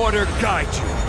Order guide you.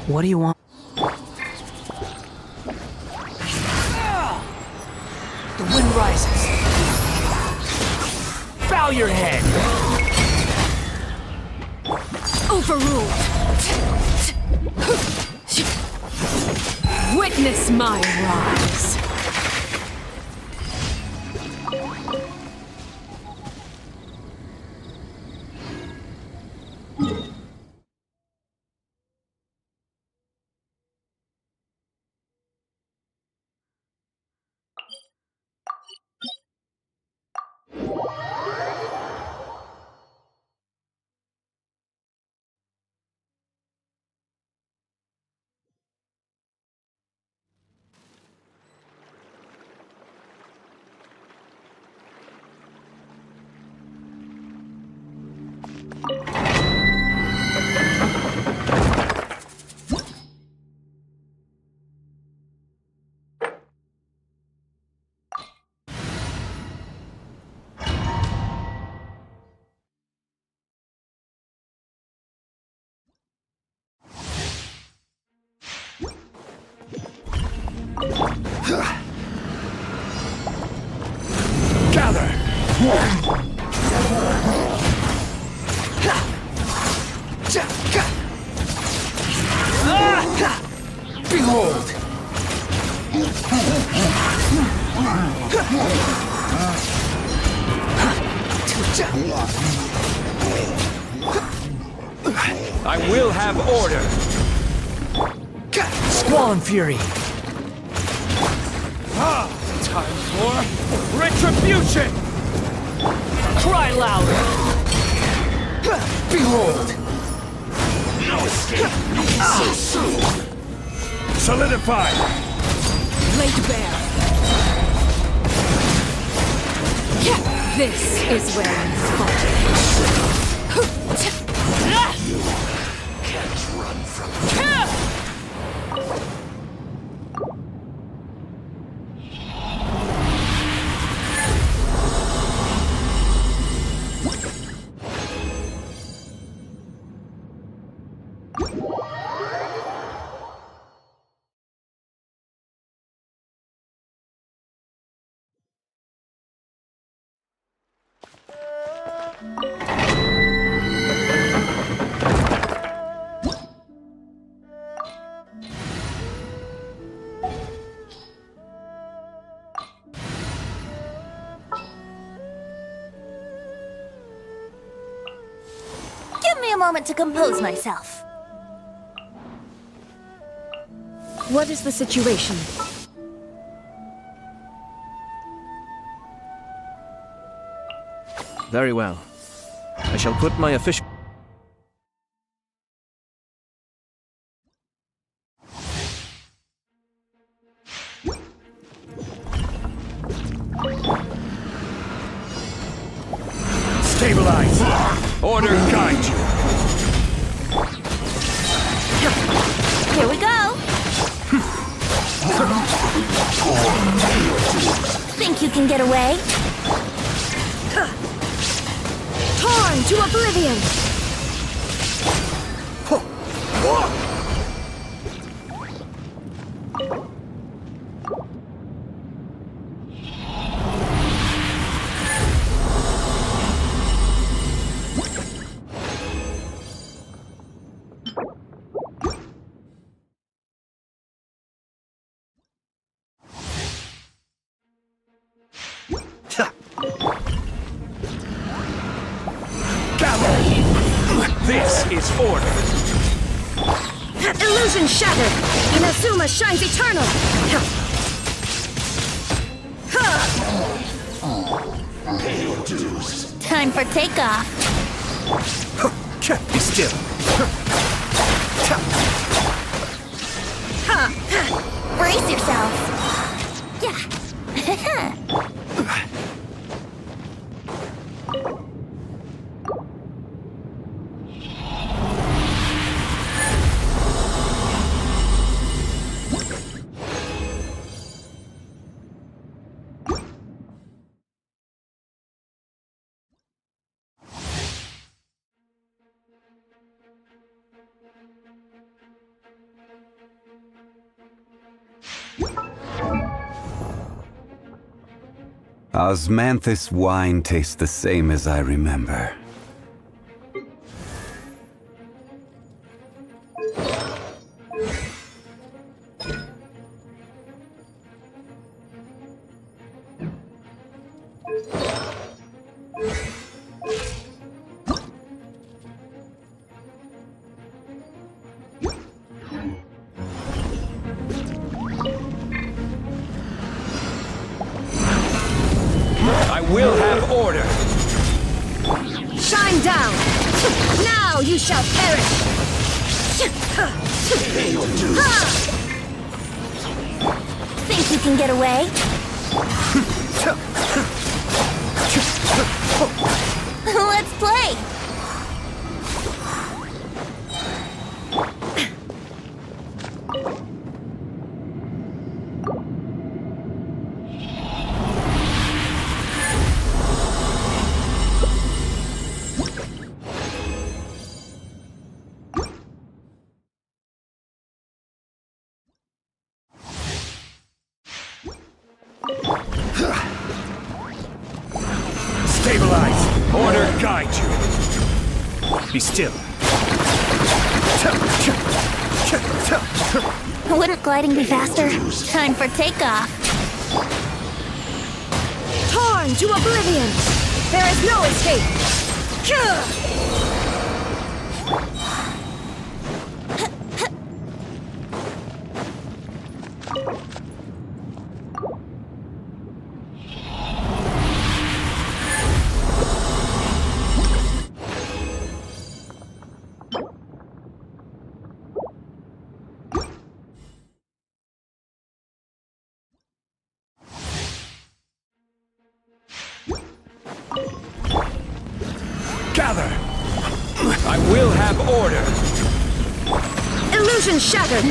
What do you want? The wind rises. Bow your head. Overruled. Witness my rise. Gather! Behold! I will have order. Squall and Fury! Time for retribution! Cry louder! Behold! No escape! So soon! Solidify! Laid bare. This is where we fall. Can't run from Give me a moment to compose myself. What is the situation? Very well. I shall put my official... Stabilize! Order guide you! Here we go! Think you can get away? Torn to oblivion! This is order! Illusion shattered! Inazuma shines eternal! Time for takeoff. Be still. Brace yourselves. Yeah. Osmanthus wine tastes the same as I remember. I will have order! Shine down! Now you shall perish! Think you can get away? Let's play! Stabilize! Order guide you! Be still. Wouldn't gliding be faster? Time for takeoff. Torn to oblivion! There is no escape! Gather! I will have order! Illusion shattered!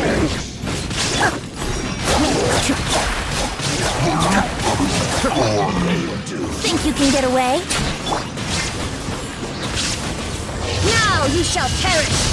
Think you can get away? Now you shall perish!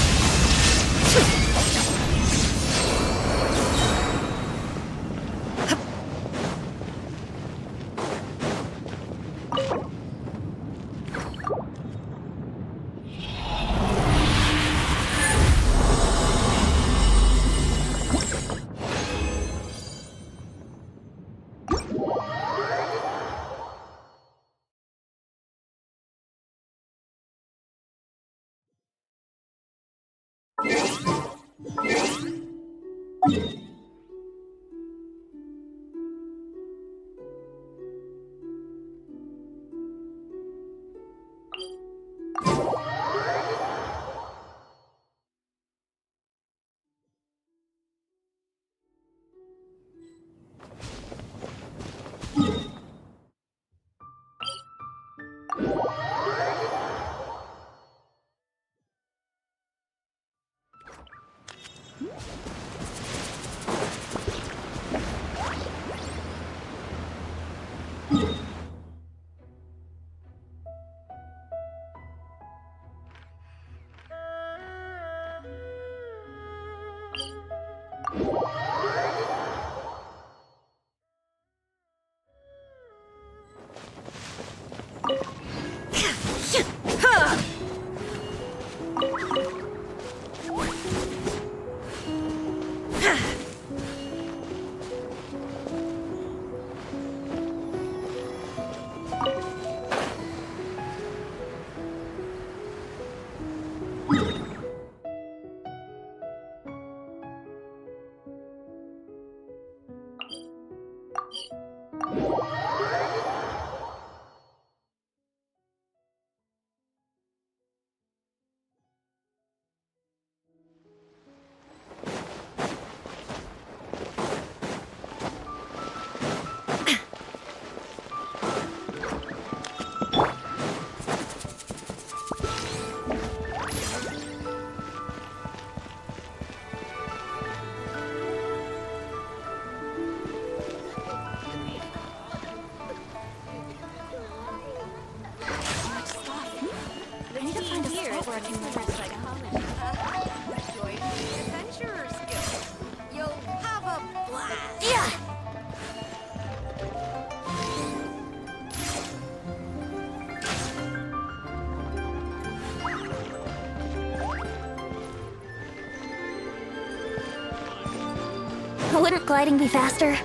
Wouldn't gliding be faster?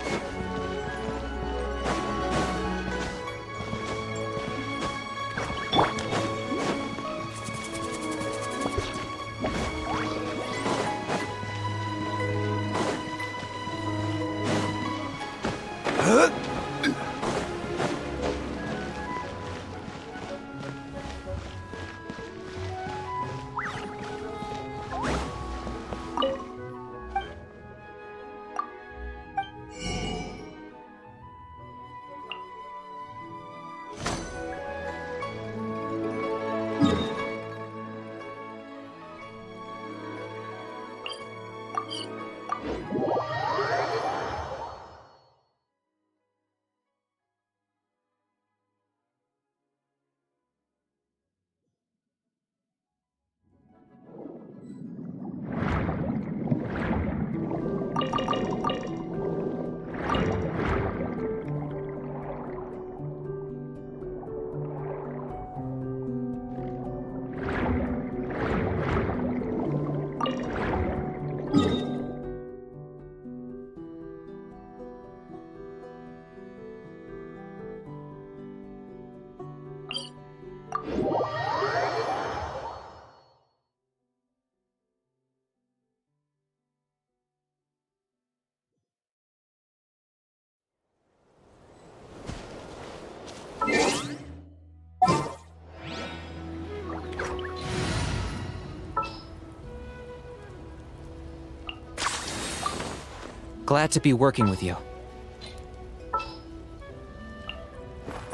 Glad to be working with you.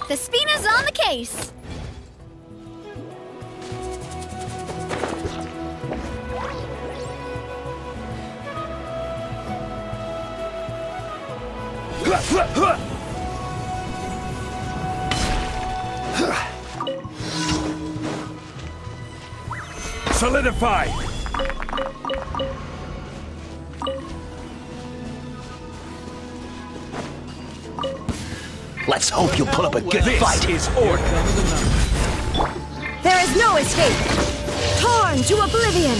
The Spina's on the case! Solidify! Let's hope you put up a good This fight. is order. There is no escape! Torn to oblivion!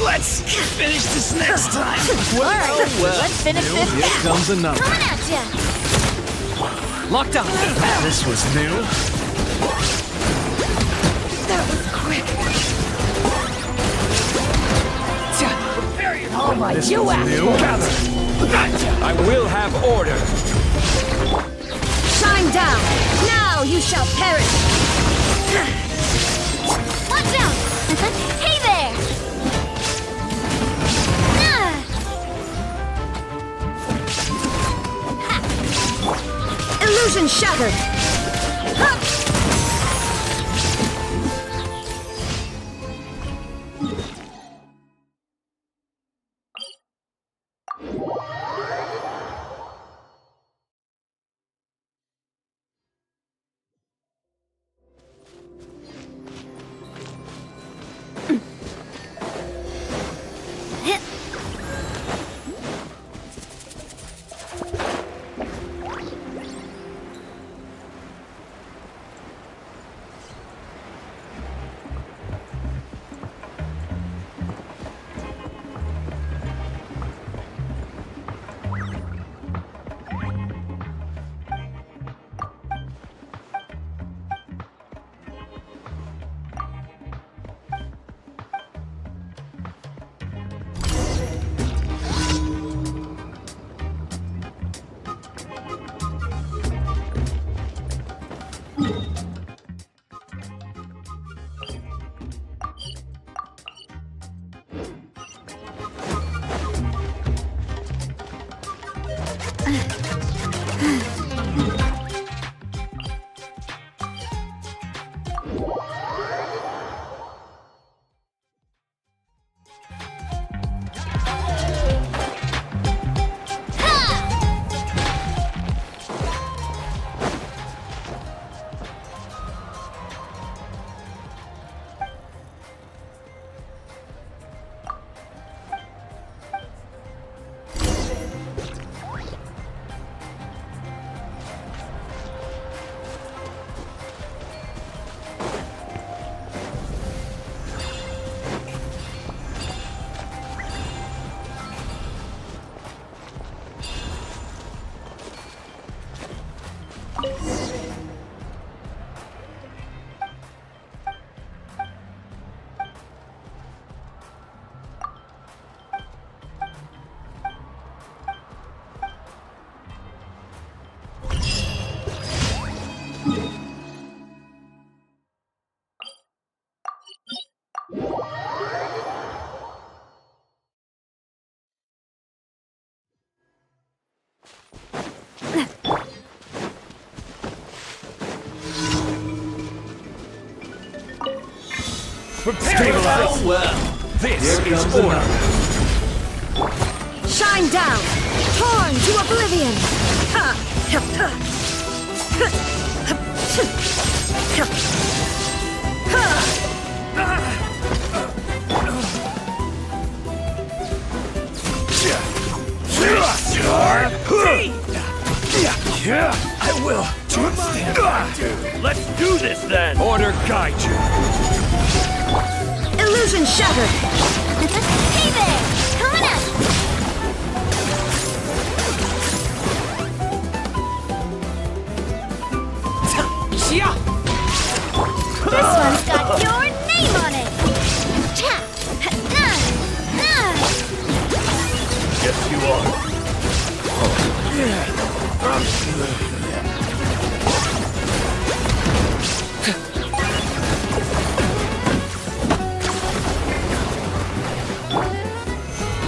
Let's finish this next time. Alright, let's finish this Here now. comes another. Coming at ya! Locked on. This was new. That was quick! Oh my, you ass! I will have order. Shine down! Now you shall perish! Watch out! Hey there! Illusion shattered! Stabilize. Well, This is order. Shine down! Torn to oblivion! I will. Let's do this then. Order guide you. Illusion shattered! Hey there! Coming up! This one's got your name on it! Cha! Yes, you are.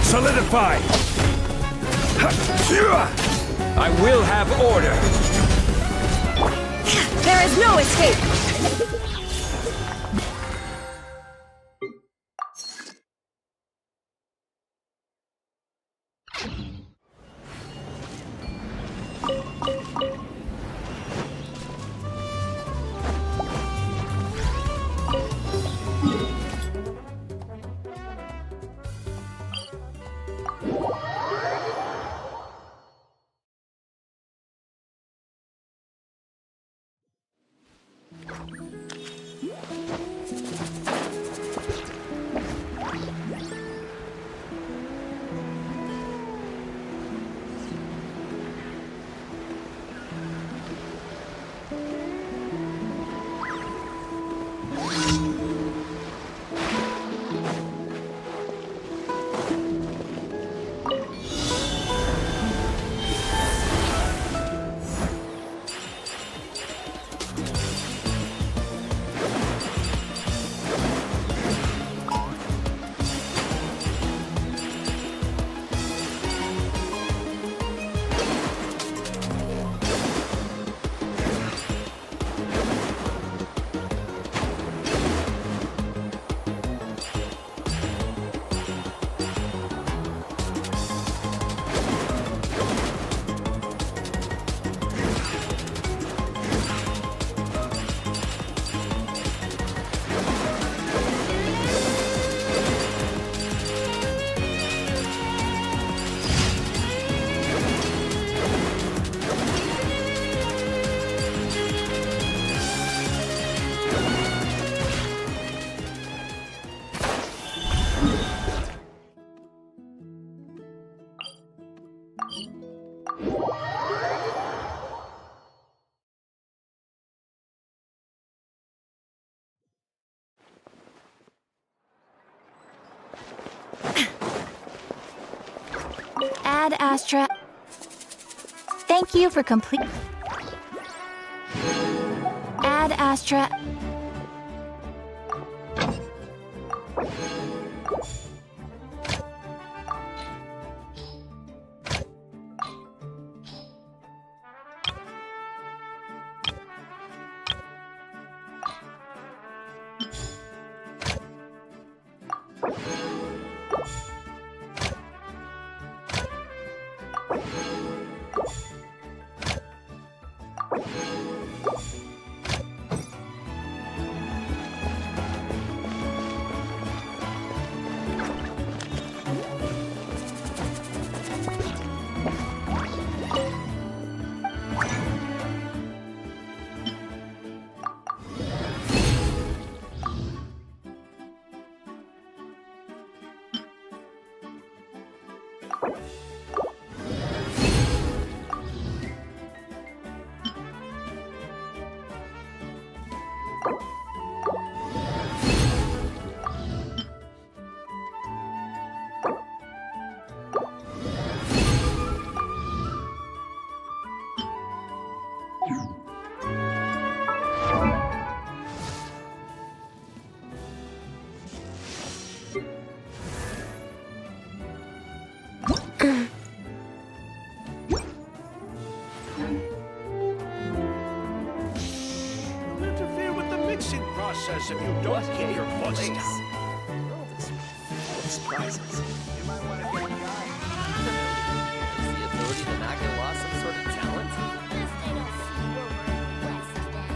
Solidify. I will have order. There is no escape! Ad Astra. Thank you for complete. Ad Astra. Interfere with the mixing process if you don't keep your voice down. Surprises. You might want to get The ability to not get lost some sort of talent? Best I don't see you over in the West then.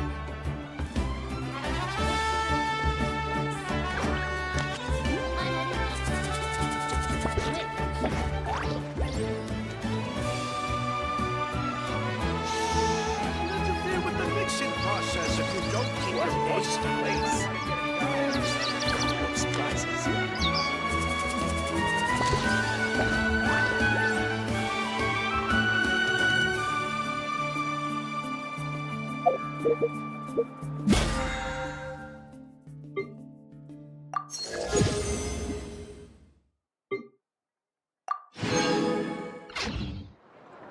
interfere with the mixing process if you don't keep your voice down. Surprises.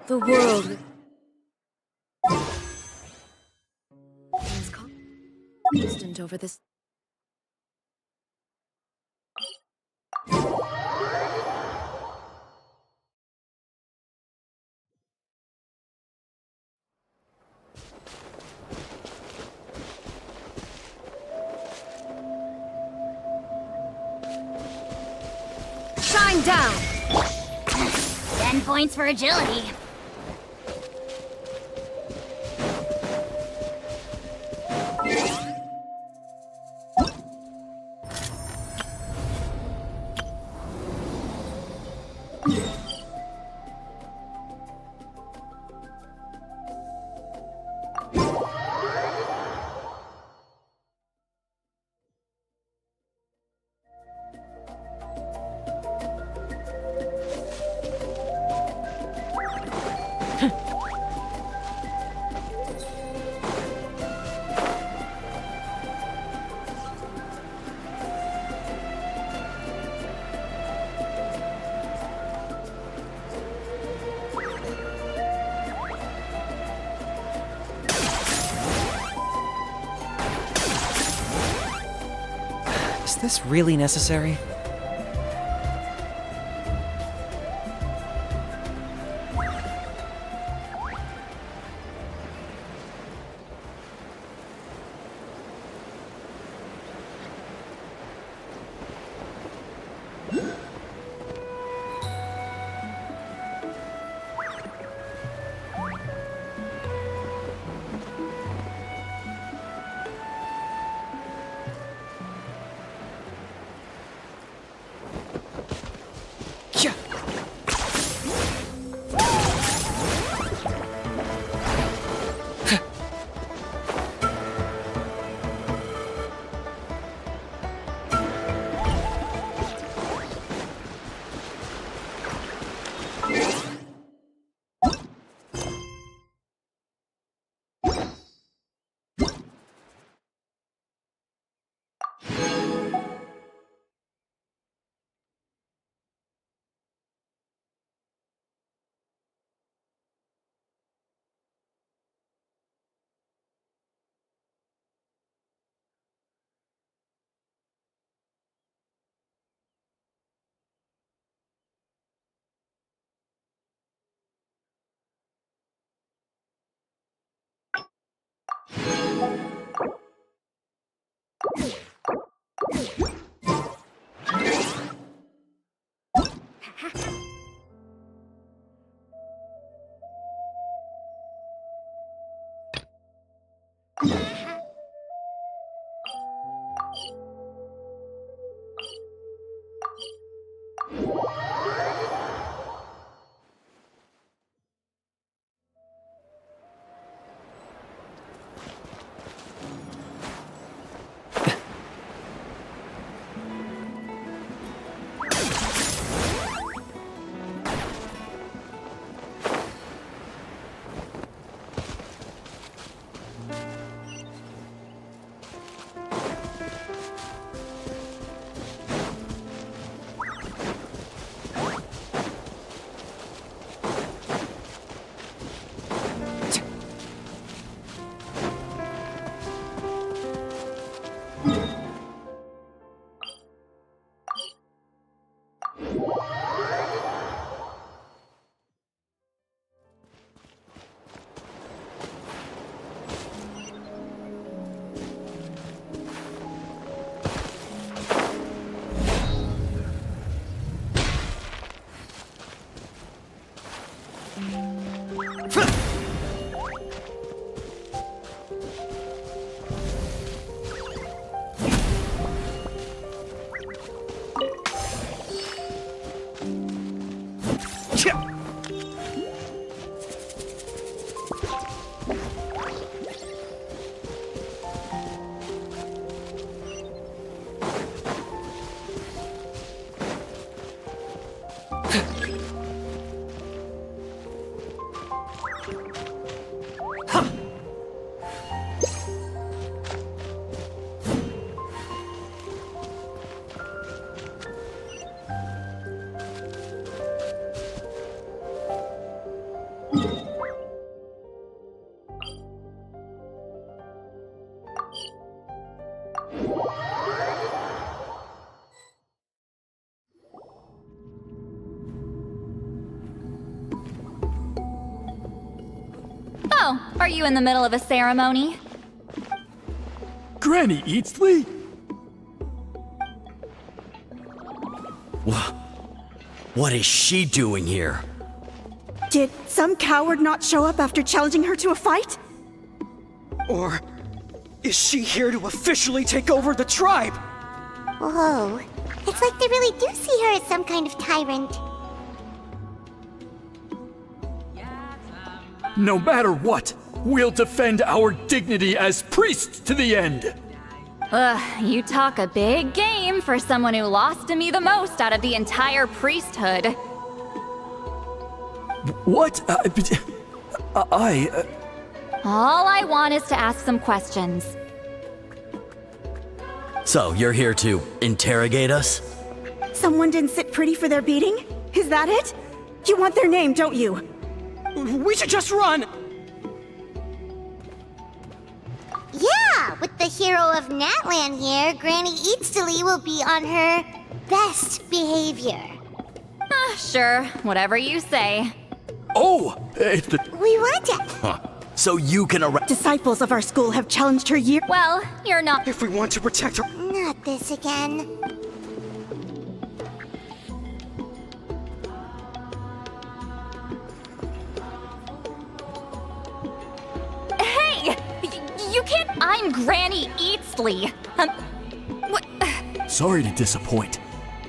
The world is constant over this. Shine down! 10 points for agility. Is this really necessary? Oh, are you in the middle of a ceremony? Granny Eatsley? What is she doing here? Did some coward not show up after challenging her to a fight? Or is she here to officially take over the tribe? Whoa. It's like they really do see her as some kind of tyrant. No matter what, we'll defend our dignity as priests to the end. Ugh, you talk a big game for someone who lost to me the most out of the entire priesthood. What? All I want is to ask some questions. So, you're here to interrogate us? Someone didn't sit pretty for their beating? Is that it? You want their name, don't you? We should just run! Yeah, with the hero of Natlan here, Granny Eatsley will be on her best behavior. Sure, whatever you say. Oh, it's the... We want to... So you can arrest... Disciples of our school have challenged her year. Well, you're not. If we want to protect her... Not this again. Hey! You can't. I'm Granny Eatsley. What? Sorry to disappoint,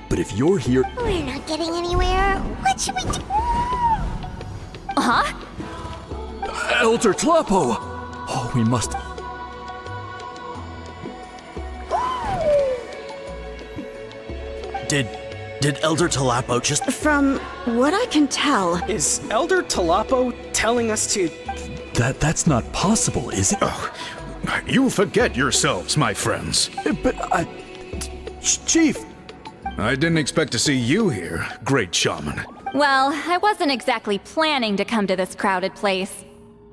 but if you're here... We're not getting anywhere. What should we do? Huh? Elder Tlapo! Oh, we must... Did Elder Talapo just... From what I can tell, Is Elder Talapo telling us to... That's not possible, is it? You forget yourselves, my friends. But Chief! I didn't expect to see you here, great shaman. Well, I wasn't exactly planning to come to this crowded place.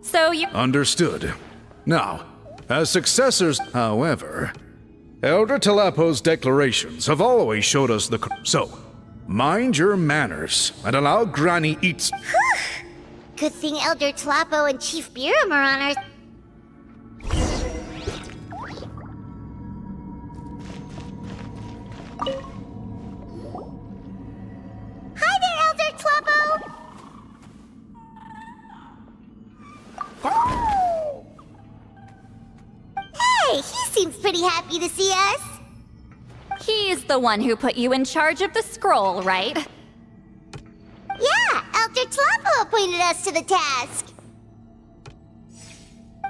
So you. Understood. Now, as successors, however, Elder Talapo's declarations have always showed us the... So, mind your manners and allow Granny Eats... Good thing Elder Tlapo and Chief Biram are on our... Hi there, Elder Tlapo! Hey, he seems pretty happy to see us. He's the one who put you in charge of the scroll, right? Yeah, Elder Tlapo appointed us to the task.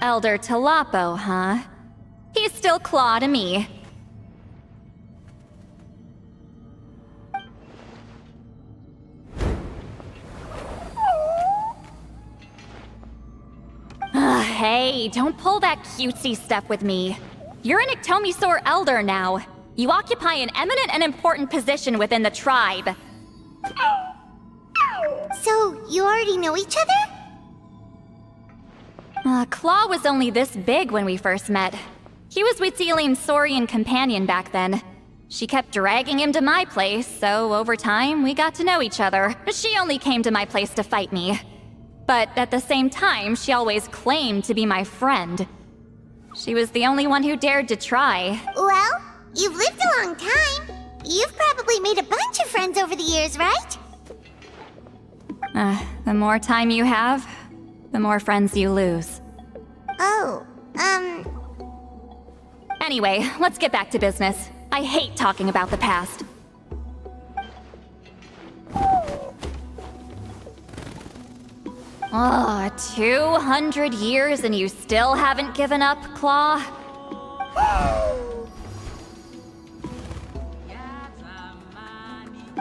Elder Talapo, huh? He's still Claw to me. Hey, don't pull that cutesy stuff with me. You're an Iktomisaur Elder now. You occupy an eminent and important position within the tribe. So, you already know each other? Claw was only this big when we first met. He was with Celine's Saurian companion back then. She kept dragging him to my place, so over time, we got to know each other. She only came to my place to fight me. But at the same time, she always claimed to be my friend. She was the only one who dared to try. Well, you've lived a long time. You've probably made a bunch of friends over the years, right? The more time you have, the more friends you lose. Oh, Anyway, let's get back to business. I hate talking about the past. Oh, 200 years and you still haven't given up, Claw?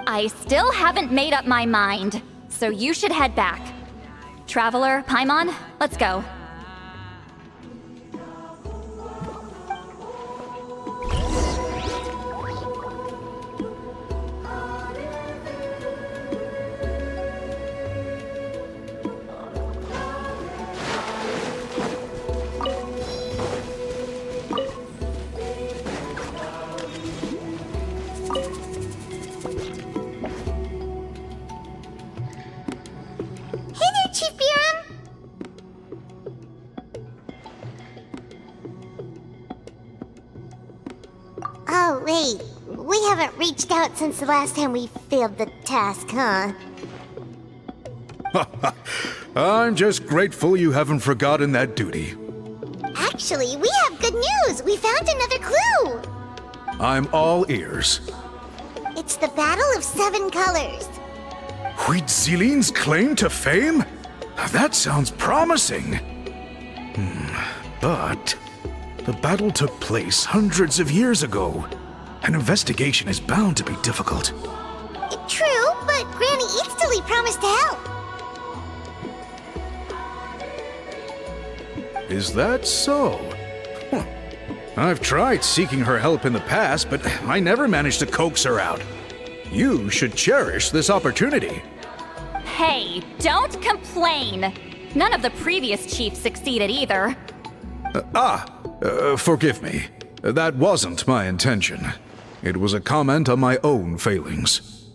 I still haven't made up my mind, so you should head back. Traveler, Paimon, let's go. Hey there, Chief Biram! Oh, wait. We haven't reached out since the last time we failed the task, huh? I'm just grateful you haven't forgotten that duty. Actually, we have good news! We found another clue! I'm all ears. It's the Battle of Seven Colors. Huitzilin's claim to fame? That sounds promising. But the battle took place hundreds of years ago. An investigation is bound to be difficult. True, but Granny Eatsterly promised to help. Is that so? Huh. I've tried seeking her help in the past, but I never managed to coax her out. You should cherish this opportunity. Hey, don't complain! None of the previous chiefs succeeded either. Forgive me. That wasn't my intention. It was a comment on my own failings.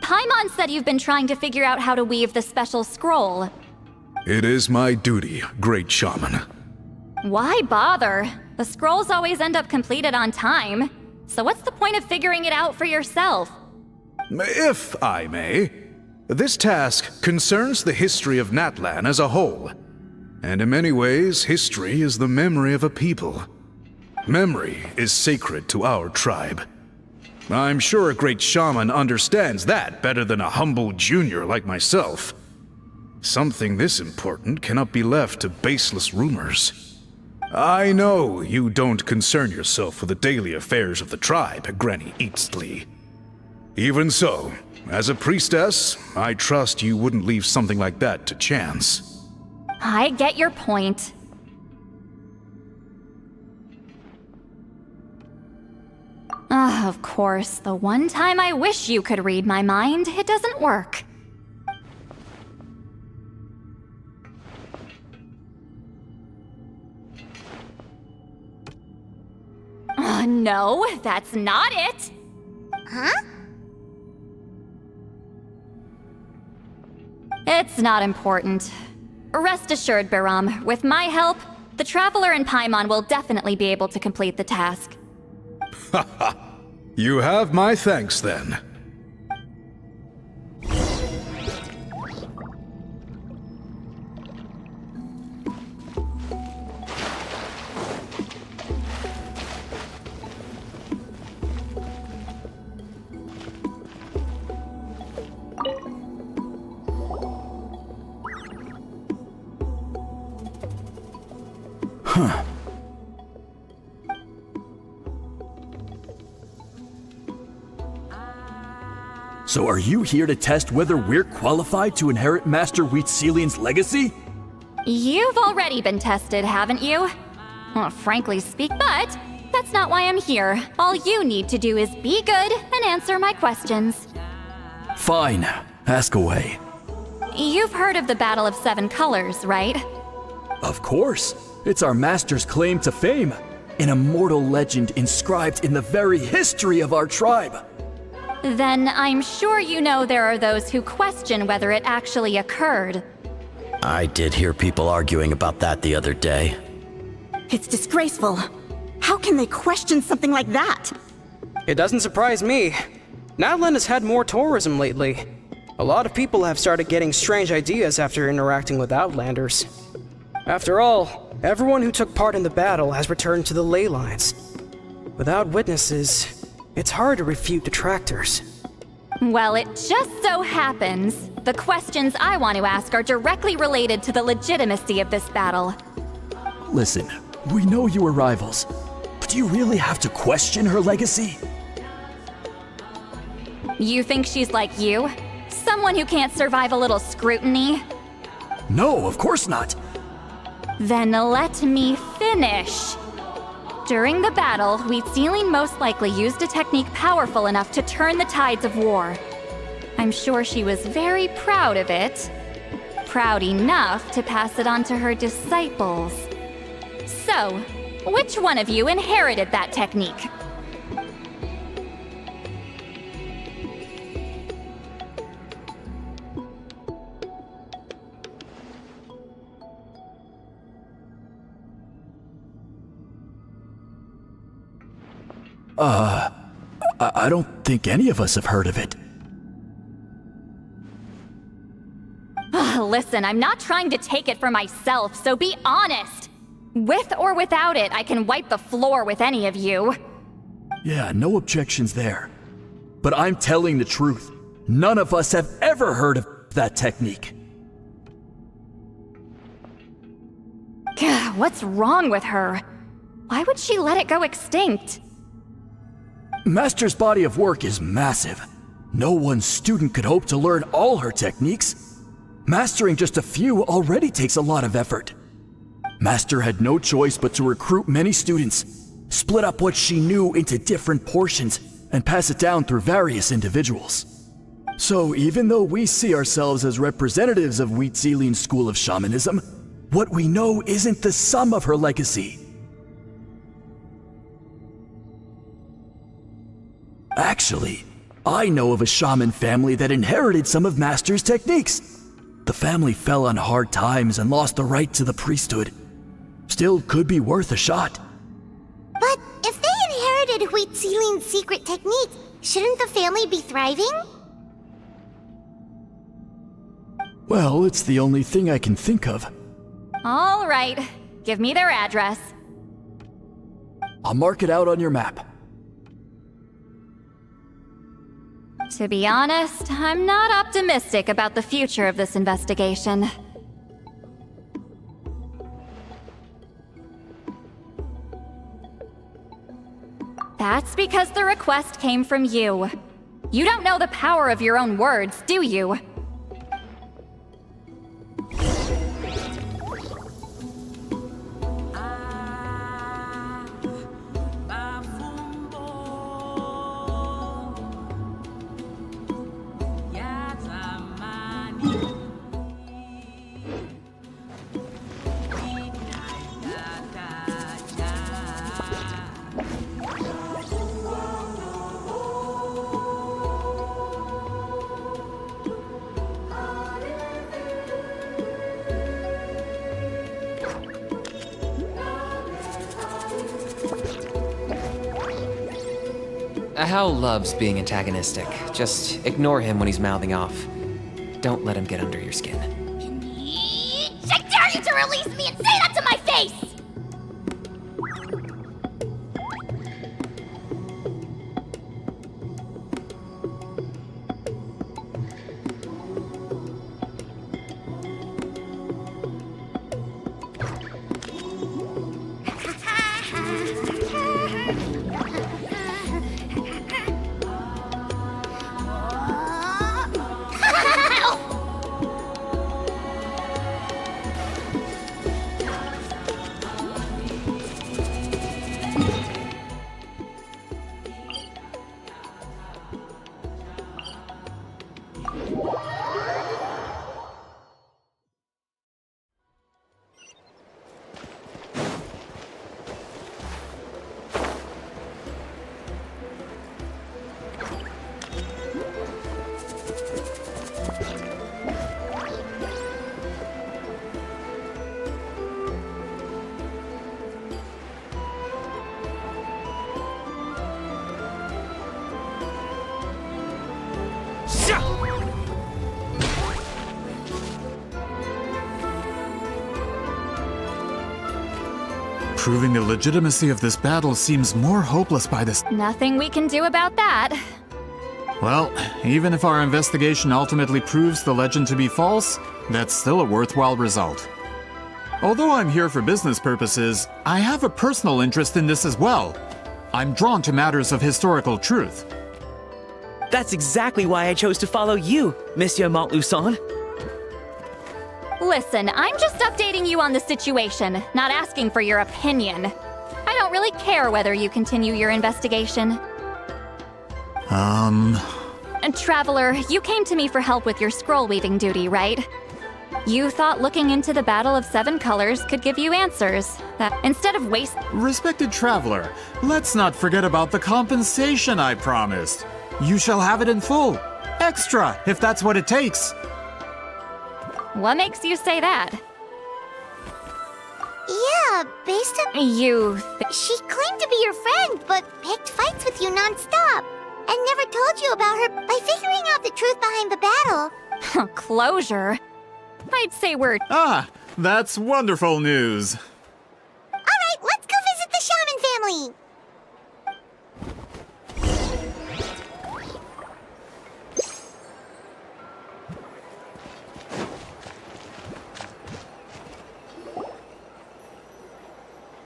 Paimon said you've been trying to figure out how to weave the special scroll. It is my duty, great shaman. Why bother? The scrolls always end up completed on time. So what's the point of figuring it out for yourself? If I may, this task concerns the history of Natlan as a whole. And in many ways, history is the memory of a people. Memory is sacred to our tribe. I'm sure a great shaman understands that better than a humble junior like myself. Something this important cannot be left to baseless rumors. I know you don't concern yourself with the daily affairs of the tribe, Granny Eatsterly. Even so, as a priestess, I trust you wouldn't leave something like that to chance. I get your point. Of course, the one time I wish you could read my mind, it doesn't work. No, that's not it! Huh? It's not important. Rest assured, Biram, with my help, the Traveler and Paimon will definitely be able to complete the task. You have my thanks, then. So are you here to test whether we're qualified to inherit Master Huitzilian's legacy? You've already been tested, haven't you? Well, frankly speak, but that's not why I'm here. All you need to do is be good and answer my questions. Fine, ask away. You've heard of the Battle of Seven Colors, right? Of course, it's our master's claim to fame. An immortal legend inscribed in the very history of our tribe. Then I'm sure you know there are those who question whether it actually occurred. I did hear people arguing about that the other day. It's disgraceful. How can they question something like that? It doesn't surprise me. Natlan has had more tourism lately. A lot of people have started getting strange ideas after interacting with Outlanders. After all, everyone who took part in the battle has returned to the ley lines. Without witnesses, it's hard to refute detractors. Well, it just so happens the questions I want to ask are directly related to the legitimacy of this battle. Listen, we know you were rivals, but do you really have to question her legacy? You think she's like you? Someone who can't survive a little scrutiny? No, of course not. Then let me finish. During the battle, Wheatsealing most likely used a technique powerful enough to turn the tides of war. I'm sure she was very proud of it. Proud enough to pass it on to her disciples. So, which one of you inherited that technique? I don't think any of us have heard of it. Listen, I'm not trying to take it for myself, so be honest. With or without it, I can wipe the floor with any of you. Yeah, no objections there. But I'm telling the truth. None of us have ever heard of that technique. Gah, what's wrong with her? Why would she let it go extinct? Master's body of work is massive. No one student could hope to learn all her techniques. Mastering just a few already takes a lot of effort. Master had no choice but to recruit many students, split up what she knew into different portions, and pass it down through various individuals. So even though we see ourselves as representatives of Wheatsealing's school of shamanism, what we know isn't the sum of her legacy. Actually, I know of a shaman family that inherited some of Master's techniques. The family fell on hard times and lost the right to the priesthood. Still could be worth a shot. But if they inherited Wheatsealing's secret technique, shouldn't the family be thriving? Well, it's the only thing I can think of. All right, give me their address. I'll mark it out on your map. To be honest, I'm not optimistic about the future of this investigation. That's because the request came from you. You don't know the power of your own words, do you? Hao loves being antagonistic. Just ignore him when he's mouthing off. Don't let him get under your skin. I dare you to release me and say that to my face! Proving the legitimacy of this battle seems more hopeless by this. Nothing we can do about that. Well, even if our investigation ultimately proves the legend to be false, that's still a worthwhile result. Although I'm here for business purposes, I have a personal interest in this as well. I'm drawn to matters of historical truth. That's exactly why I chose to follow you, Monsieur Montluçon. Listen, I'm just updating you on the situation, not asking for your opinion. I don't really care whether you continue your investigation. And Traveler, you came to me for help with your scroll weaving duty, right? You thought looking into the Battle of Seven Colors could give you answers. That instead of Respected Traveler, let's not forget about the compensation I promised. You shall have it in full. Extra, if that's what it takes. What makes you say that? Yeah, based on... You... She claimed to be your friend, but picked fights with you non-stop. And never told you about her by figuring out the truth behind the battle. Closure? I'd say we're... Ah, that's wonderful news. Alright, let's go visit the Shaman family!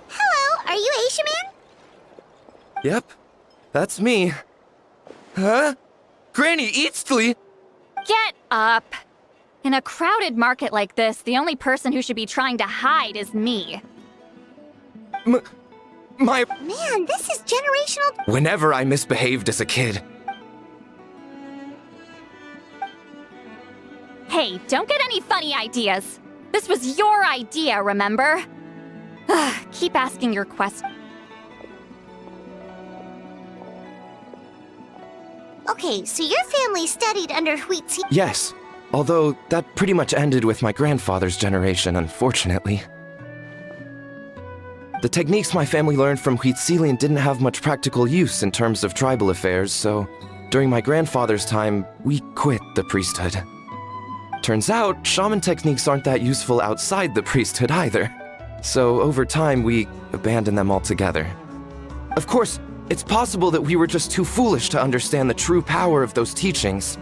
Hello, are you Aishaman? Yep, that's me. Huh? Granny Eatsley? Get up! In a crowded market like this, the only person who should be trying to hide is me. My... Man, this is generational... Whenever I misbehaved as a kid. Hey, don't get any funny ideas. This was your idea, remember? Keep asking your questions. Okay, so your family studied under Huitzi... Yes, although that pretty much ended with my grandfather's generation, unfortunately. The techniques my family learned from Huitzilian didn't have much practical use in terms of tribal affairs, so during my grandfather's time, we quit the priesthood. Turns out, shaman techniques aren't that useful outside the priesthood either. So over time, we abandoned them altogether. Of course, it's possible that we were just too foolish to understand the true power of those teachings.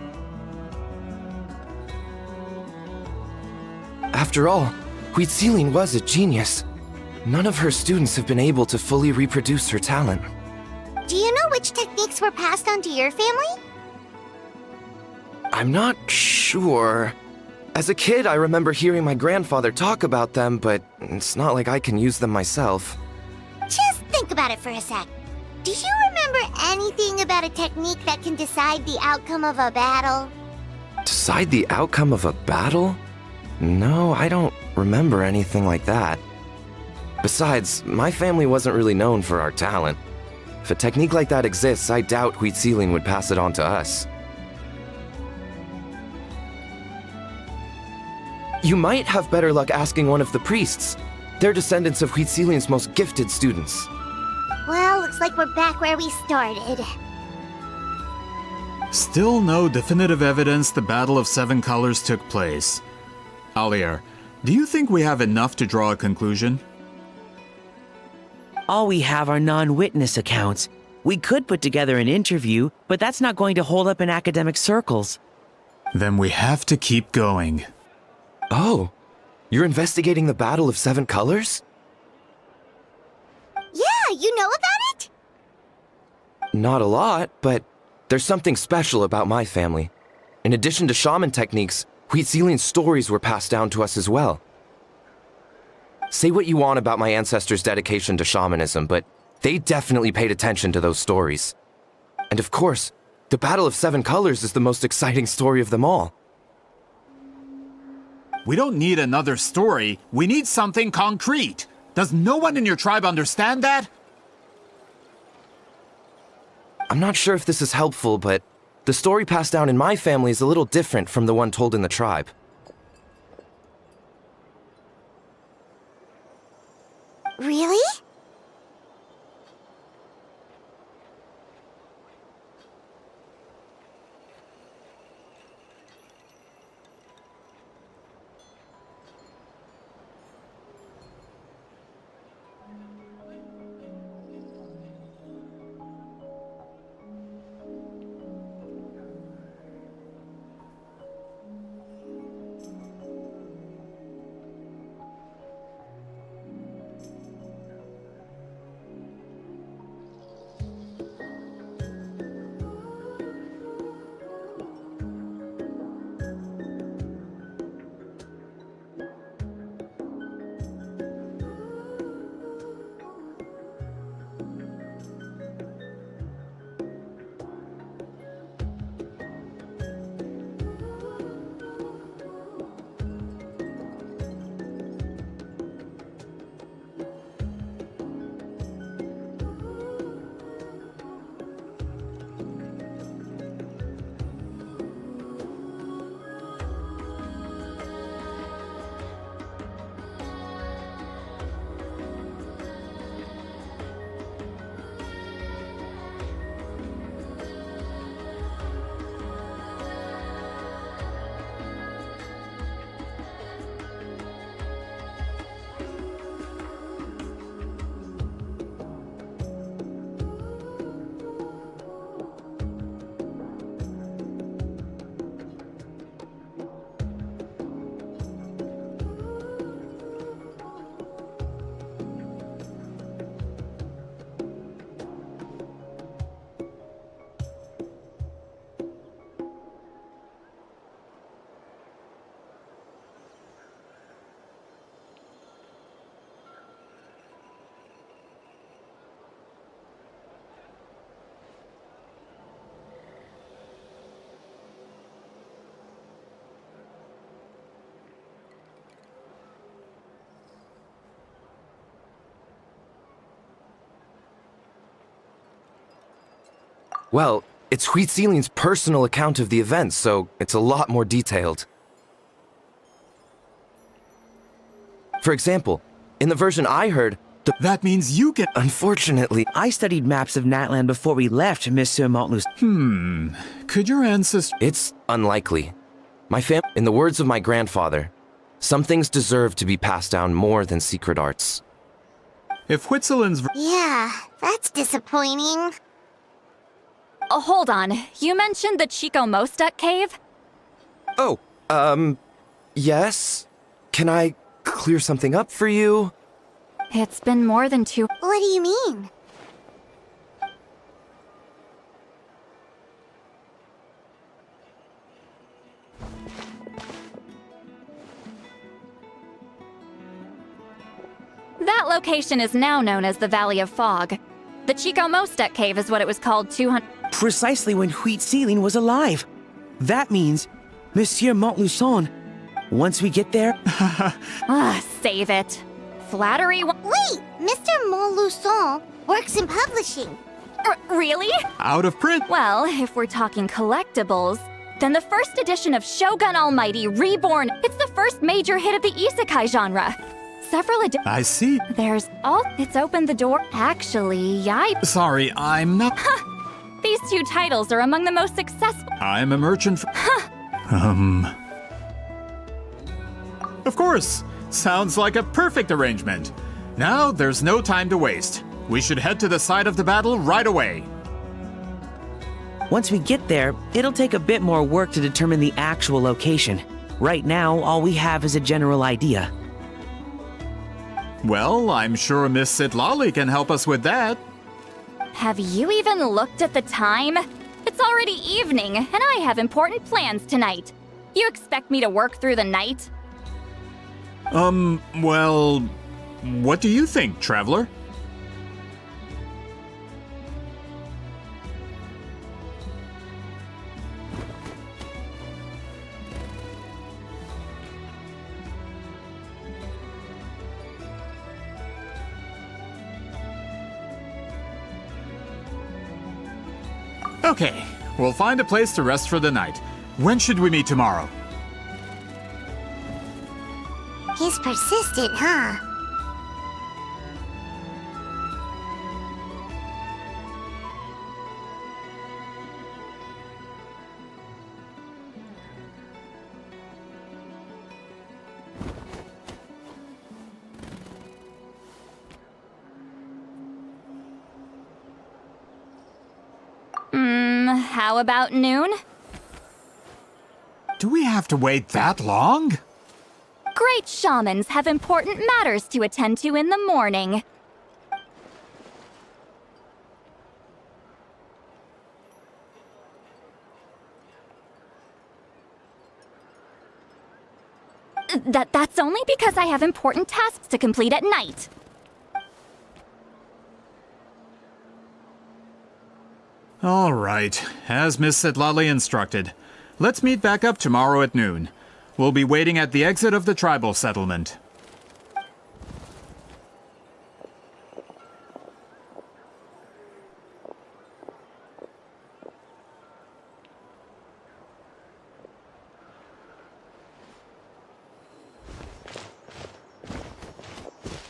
After all, Huitzilian was a genius. None of her students have been able to fully reproduce her talent. Do you know which techniques were passed on to your family? I'm not sure. As a kid, I remember hearing my grandfather talk about them, but it's not like I can use them myself. Just think about it for a sec. Do you remember anything about a technique that can decide the outcome of a battle? Decide the outcome of a battle? No, I don't remember anything like that. Besides, my family wasn't really known for our talent. If a technique like that exists, I doubt Huitzilian would pass it on to us. You might have better luck asking one of the priests. They're descendants of Huitzilian's most gifted students. Well, looks like we're back where we started. Still no definitive evidence the Battle of Seven Colors took place. Alier, do you think we have enough to draw a conclusion? All we have are non-witness accounts. We could put together an interview, but that's not going to hold up in academic circles. Then we have to keep going. Oh, you're investigating the Battle of Seven Colors? Yeah, you know about it? Not a lot, but there's something special about my family. In addition to shaman techniques, Huitzilian stories were passed down to us as well. Say what you want about my ancestors' dedication to shamanism, but they definitely paid attention to those stories. And of course, the Battle of Seven Colors is the most exciting story of them all. We don't need another story. We need something concrete. Does no one in your tribe understand that? I'm not sure if this is helpful, but the story passed down in my family is a little different from the one told in the tribe. Really? Well, it's Huitzilian's personal account of the event, so it's a lot more detailed. For example, in the version I heard, That means you can. unfortunately, I studied maps of Natland before we left, Monsieur Montlus. Could your ancestor. it's unlikely. In the words of my grandfather, some things deserve to be passed down more than secret arts. If Huitzilin's. Yeah, that's disappointing. Oh, hold on. You mentioned the Chico Mostek cave? Oh, yes? Can I clear something up for you? It's been more than 2. What do you mean? That location is now known as the Valley of Fog. The Chico Mostek cave is what it was called 200. Precisely when Huitzilin was alive. That means, Monsieur Montluçon, once we get there, Save it. Flattery. Wait, Mr. Montluçon works in publishing. Really? Out of print. Well, if we're talking collectibles, then the first edition of Shogun Almighty Reborn, it's the first major hit of the isekai genre. Several I see. There's it's opened the door. Actually, Sorry, I'm not. These 2 titles are among the most successful. I'm a merchant. Of course. Sounds like a perfect arrangement. Now there's no time to waste. We should head to the site of the battle right away. once we get there, it'll take a bit more work to determine the actual location. Right now, all we have is a general idea. Well, I'm sure Miss Sitlali can help us with that. Have you even looked at the time? It's already evening, and I have important plans tonight. You expect me to work through the night? Well, what do you think, Traveler? Okay, we'll find a place to rest for the night. When should we meet tomorrow? He's persistent, huh? How about noon? Do we have to wait that long? Great shamans have important matters to attend to in the morning. That's only because I have important tasks to complete at night. All right, as Miss Sitlali instructed. Let's meet back up tomorrow at noon. We'll be waiting at the exit of the tribal settlement.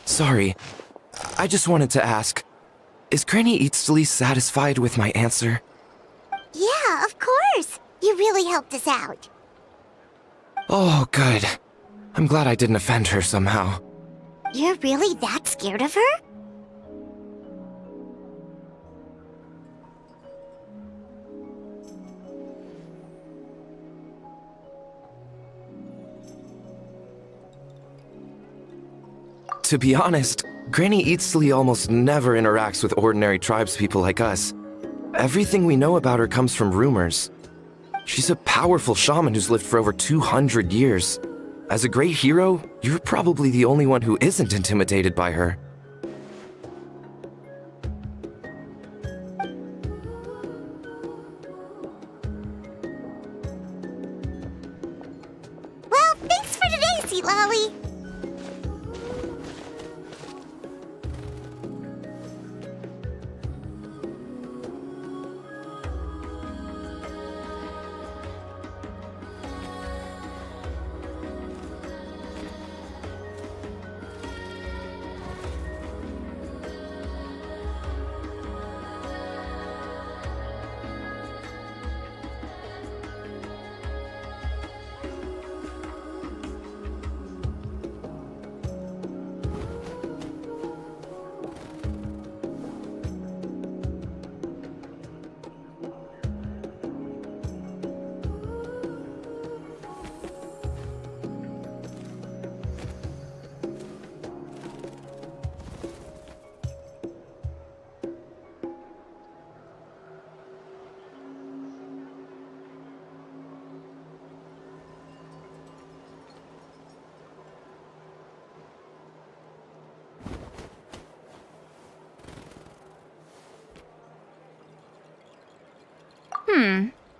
Sorry, I just wanted to ask, is Granny Eatsley satisfied with my answer? Yeah, of course. You really helped us out. Oh, good. I'm glad I didn't offend her somehow. You're really that scared of her? To be honest, Granny Eatsley almost never interacts with ordinary tribespeople like us. Everything we know about her comes from rumors. She's a powerful shaman who's lived for over 200 years. As a great hero, you're probably the only one who isn't intimidated by her. Well, thanks for today, Sweet Lolly.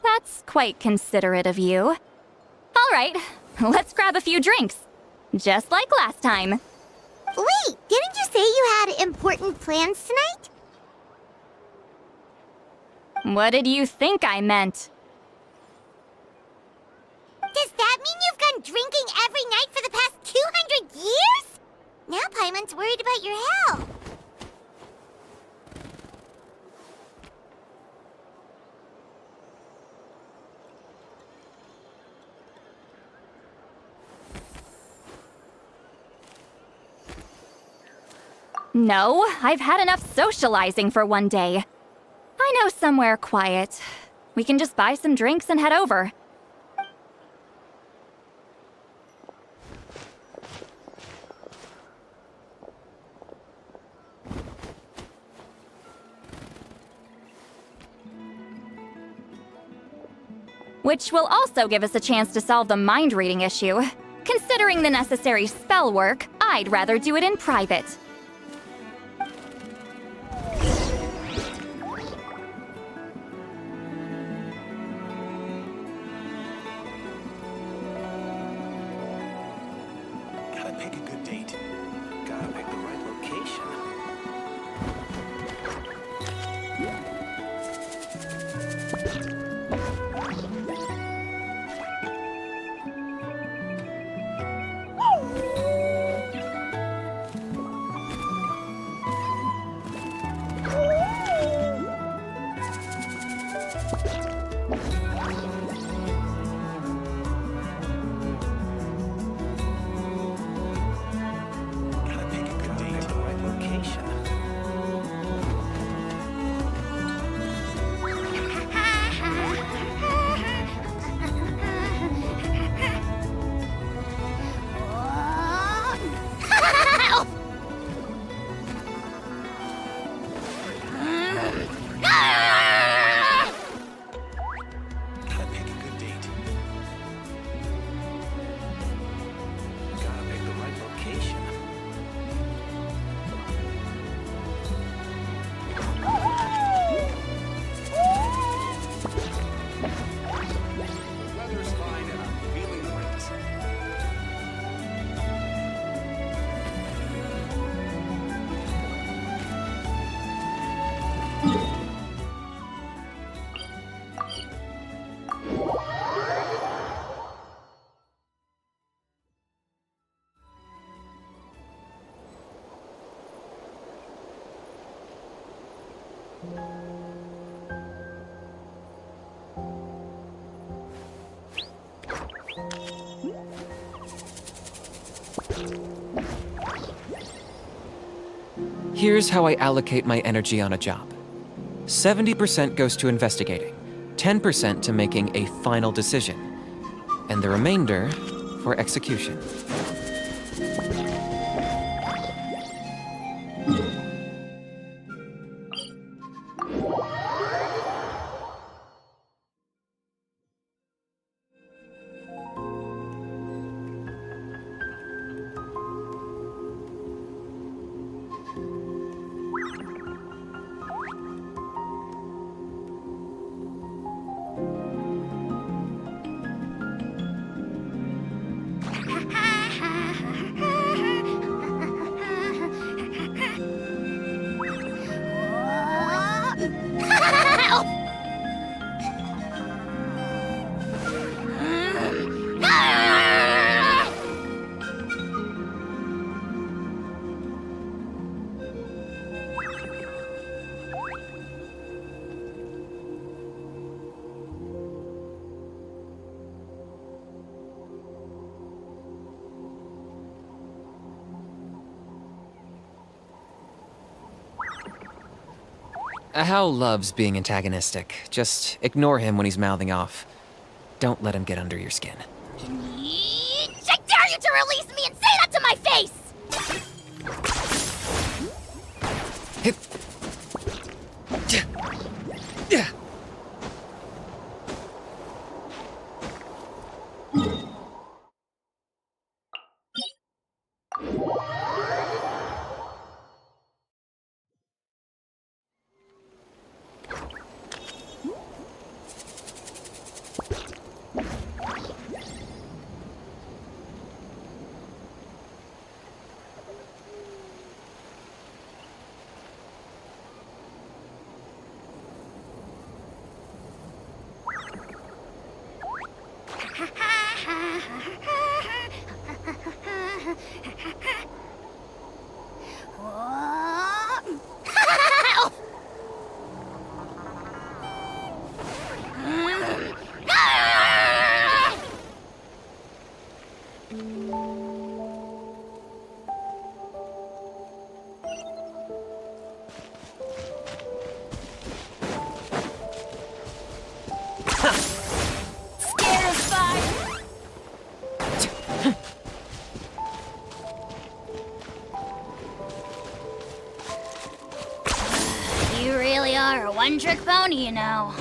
That's quite considerate of you. All right, let's grab a few drinks. Just like last time. Wait, didn't you say you had important plans tonight? What did you think I meant? Does that mean you've gone drinking every night for the past 200 years? Now Paimon's worried about your health. No, I've had enough socializing for one day. I know somewhere quiet. We can just buy some drinks and head over. Which will also give us a chance to solve the mind reading issue. Considering the necessary spell work, I'd rather do it in private. Gotta pick a good date. Gotta pick the right location. Gotta pick a good date. The right location. Gotta pick a good date. Gotta pick the right location. The weather's fine and I'm feeling great. Here's how I allocate my energy on a job. 70% goes to investigating, 10% to making a final decision, and the remainder for execution. Hal loves being antagonistic. Just ignore him when he's mouthing off. Don't let him get under your skin. I dare you to release me and say that to my face! are a one-trick pony, you know.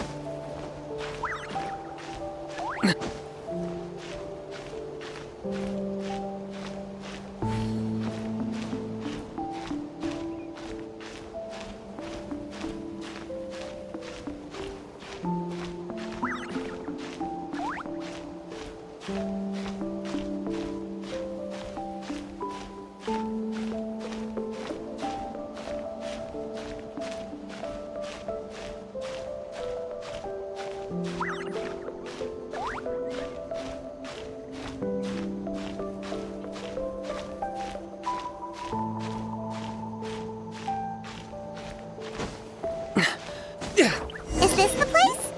Is this the place?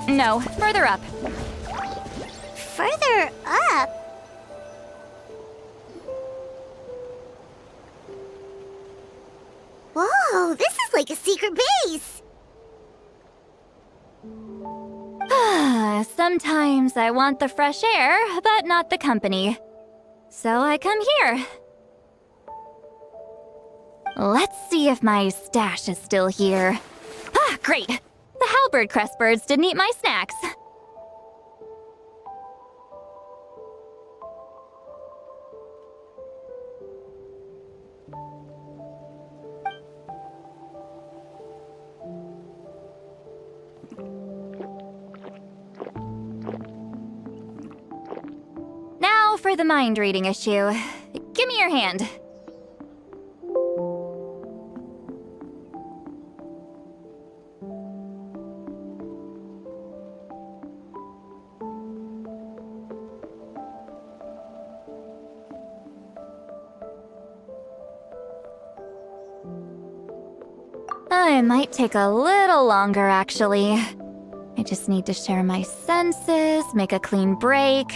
No, further up. Further up? Whoa, this is like a secret base! Sometimes I want the fresh air, but not the company. So I come here. Let's see if my stash is still here. Ah, great! The halberd crest birds didn't eat my snacks. Now for the mind reading issue. Give me your hand. It might take a little longer, actually. I just need to share my senses, make a clean break.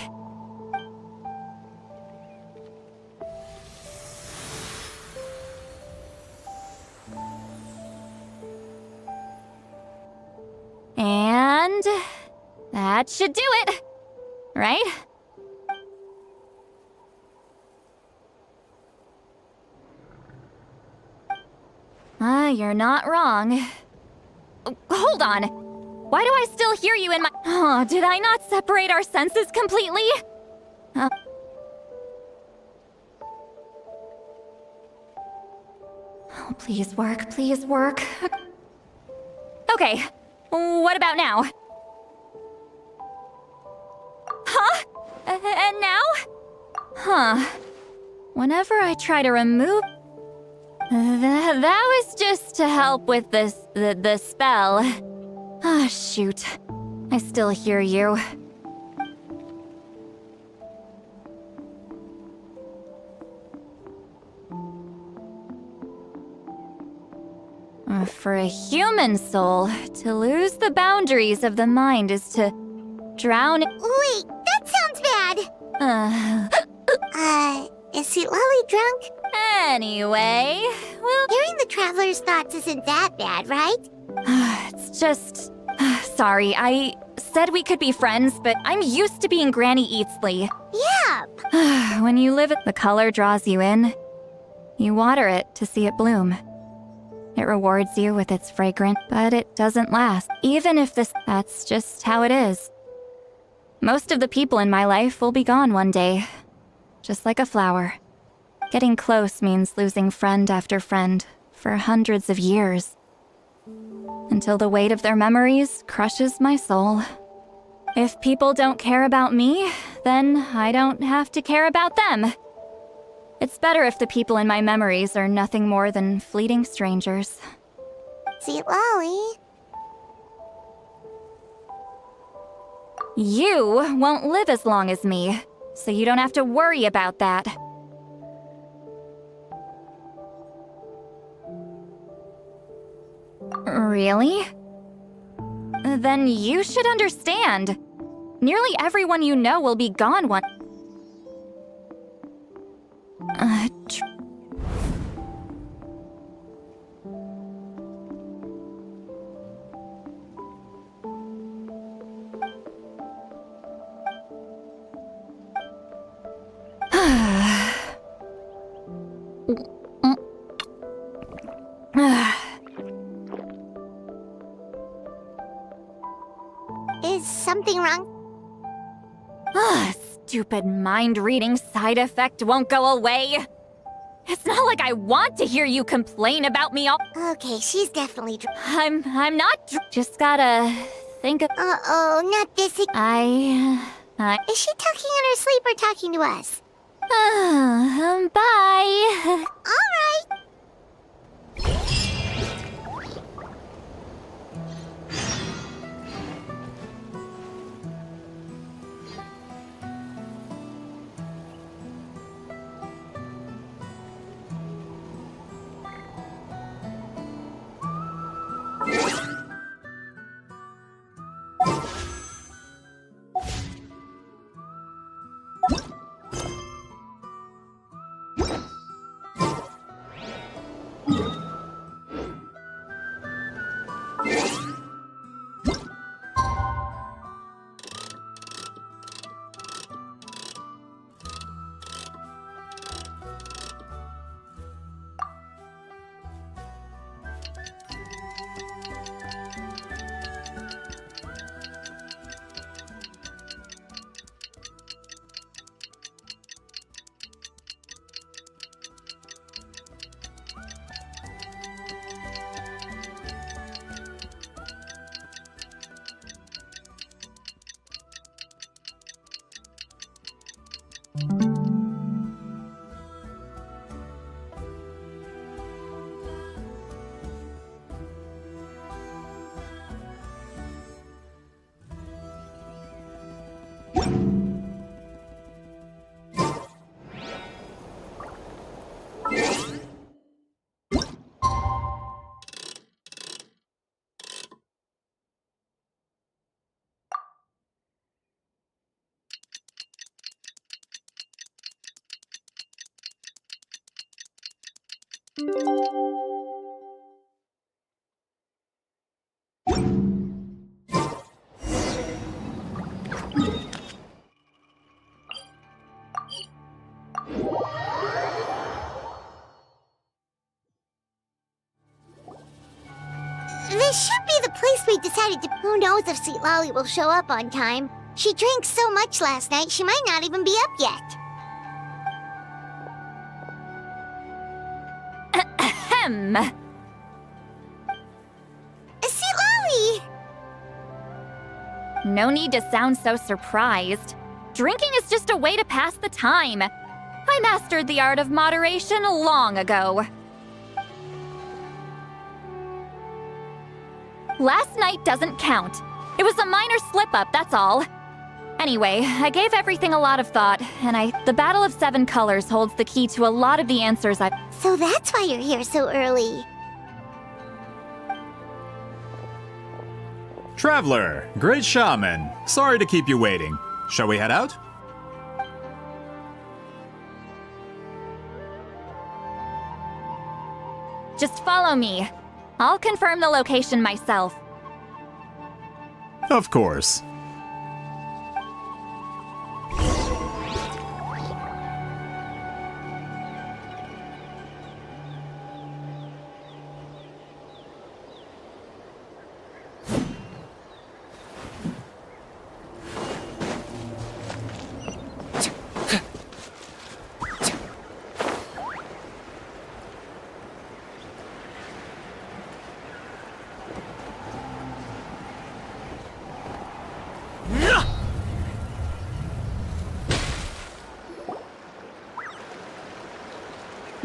And that should do it, right? You're not wrong. Hold on. Why do I still hear you in my... Oh, did I not separate our senses completely? Oh, please work, please work. Okay, what about now? Huh? And now? Huh. Whenever I try to remove... That was just to help with the spell. Ah, shoot. I still hear you. For a human soul, to lose the boundaries of the mind is to drown... Wait, that sounds bad! Is Sweet Lolly drunk? Anyway, well... Hearing the Traveler's thoughts isn't that bad, right? It's just... Sorry, I said we could be friends, but I'm used to being Granny Eatsley. Yeah! When you live the color draws you in. You water it to see it bloom. It rewards you with its fragrance, but it doesn't last. Even if that's just how it is. Most of the people in my life will be gone one day. Just like a flower. Getting close means losing friend after friend for hundreds of years. Until the weight of their memories crushes my soul. If people don't care about me, then I don't have to care about them. It's better if the people in my memories are nothing more than fleeting strangers. Sweet Lolly. You won't live as long as me, so you don't have to worry about that. Really? Then you should understand. Nearly everyone you know will be gone one... something wrong? Ugh, stupid mind-reading side effect won't go away. It's not like I want to hear you complain about me all— Okay, she's definitely I'm not just gotta think of— Uh-oh, not this again. Is she talking in her sleep or talking to us? Bye. Alright. This should be the place we decided to— Who knows if Sweet Lolly will show up on time? She drank so much last night, she might not even be up yet. Ahem. Sweet Lolly! No need to sound so surprised. Drinking is just a way to pass the time. I mastered the art of moderation long ago. Last night doesn't count. It was a minor slip-up, that's all. Anyway, I gave everything a lot of thought, and the Battle of Seven Colors holds the key to a lot of the answers I've— So that's why you're here so early. Traveler, great shaman. Sorry to keep you waiting. Shall we head out? Just follow me. I'll confirm the location myself. Of course.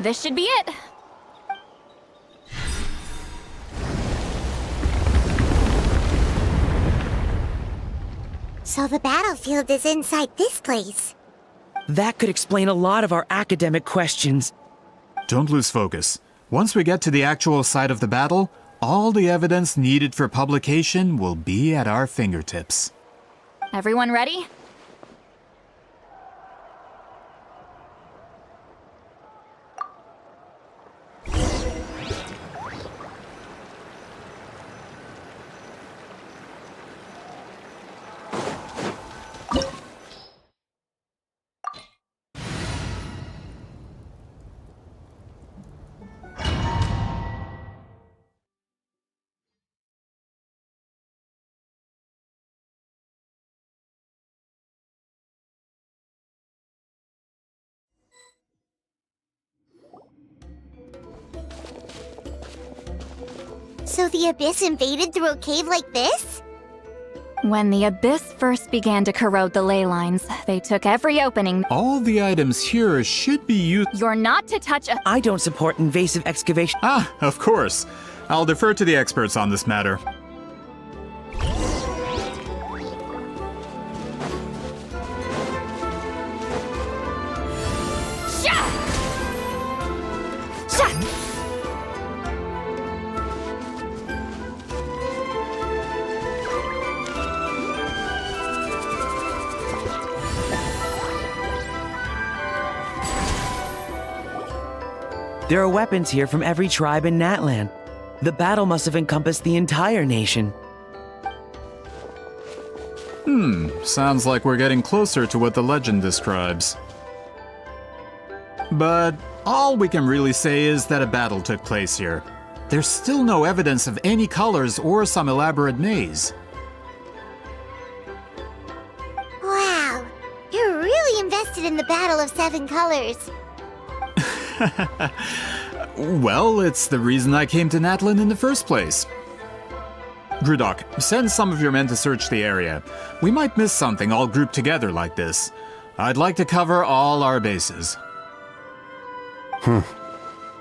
This should be it. So the battlefield is inside this place. That could explain a lot of our academic questions. Don't lose focus. Once we get to the actual site of the battle, all the evidence needed for publication will be at our fingertips. Everyone ready? So the Abyss invaded through a cave like this? When the Abyss first began to corrode the ley lines, they took every opening. All the items here should be used. You're not to touch a- I don't support invasive excavation. Ah, of course. I'll defer to the experts on this matter. There are weapons here from every tribe in Natlan. The battle must have encompassed the entire nation. Sounds like we're getting closer to what the legend describes. But all we can really say is that a battle took place here. There's still no evidence of any colors or some elaborate maze. Wow, you're really invested in the Battle of Seven Colors. Well, it's the reason I came to Natlan in the first place. Grudok, send some of your men to search the area. We might miss something all grouped together like this. I'd like to cover all our bases.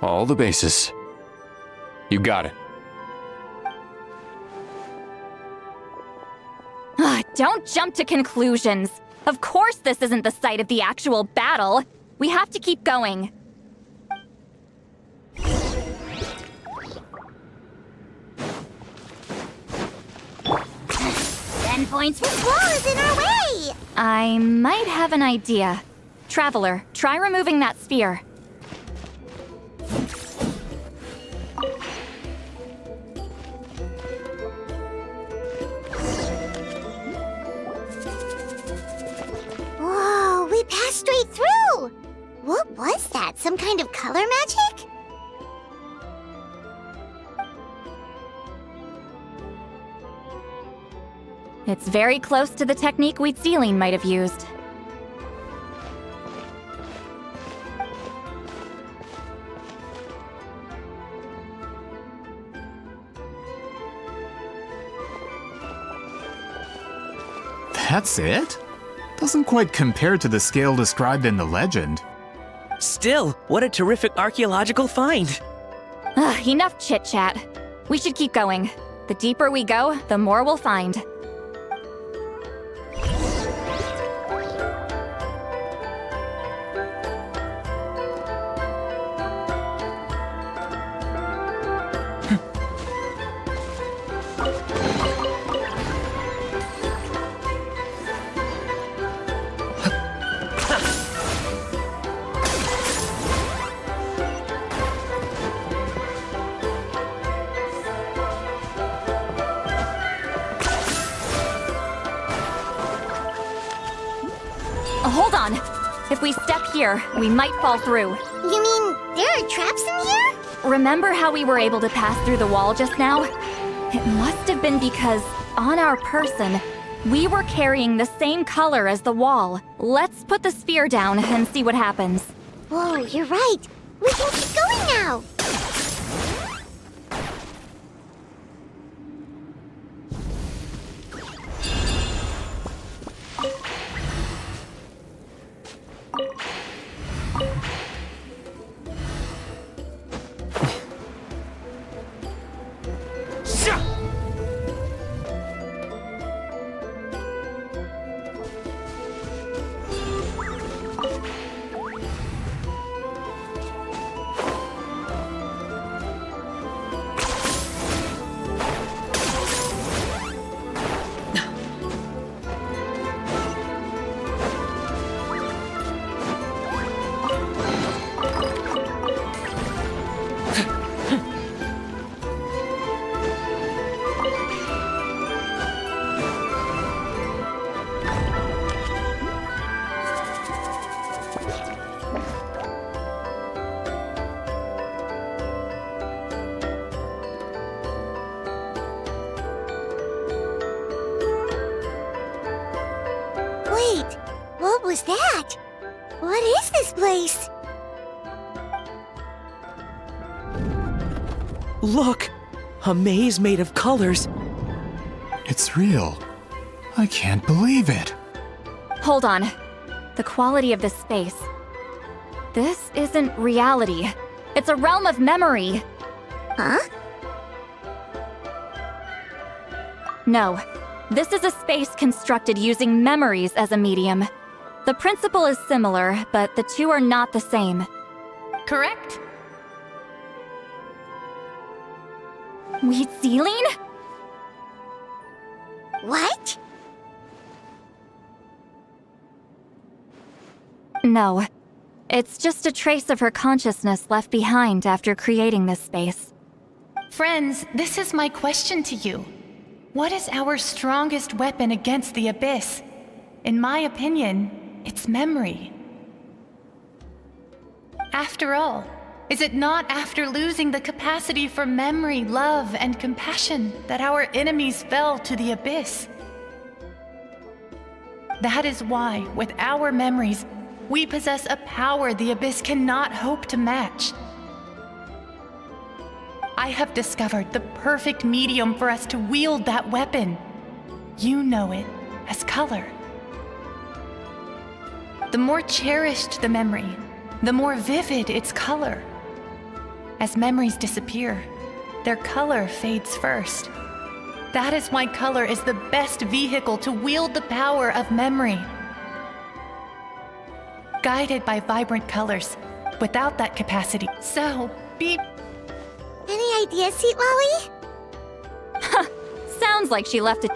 All the bases. You got it. Don't jump to conclusions. Of course this isn't the site of the actual battle. We have to keep going. 10 points for Squall is in our way! I might have an idea. Traveler, try removing that sphere. Whoa, we passed straight through! What was that? Some kind of color magic? It's very close to the technique Wheatsealing might have used. That's it? Doesn't quite compare to the scale described in the legend. Still, what a terrific archaeological find! Enough chit-chat. We should keep going. The deeper we go, the more we'll find. Hold on. If we step here, we might fall through. You mean there are traps in here? Remember how we were able to pass through the wall just now? It must have been because, on our person, we were carrying the same color as the wall. Let's put the sphere down and see what happens. Whoa, you're right. We can keep going now. Wait, what was that? What is this place? Look! A maze made of colors. It's real. I can't believe it. Hold on. The quality of this space. This isn't reality. It's a realm of memory. Huh? No. This is a space constructed using memories as a medium. The principle is similar, but the two are not the same. Correct? Wheat ceiling? What? No. It's just a trace of her consciousness left behind after creating this space. Friends, this is my question to you. What is our strongest weapon against the Abyss? In my opinion, it's memory. After all, is it not after losing the capacity for memory, love, and compassion that our enemies fell to the Abyss? That is why, with our memories, we possess a power the Abyss cannot hope to match. I have discovered the perfect medium for us to wield that weapon. You know it as color. The more cherished the memory, the more vivid its color. As memories disappear, their color fades first. That is why color is the best vehicle to wield the power of memory. Guided by vibrant colors, without that capacity. So, be... Any idea, Sweet Lolly? Sounds like she left it.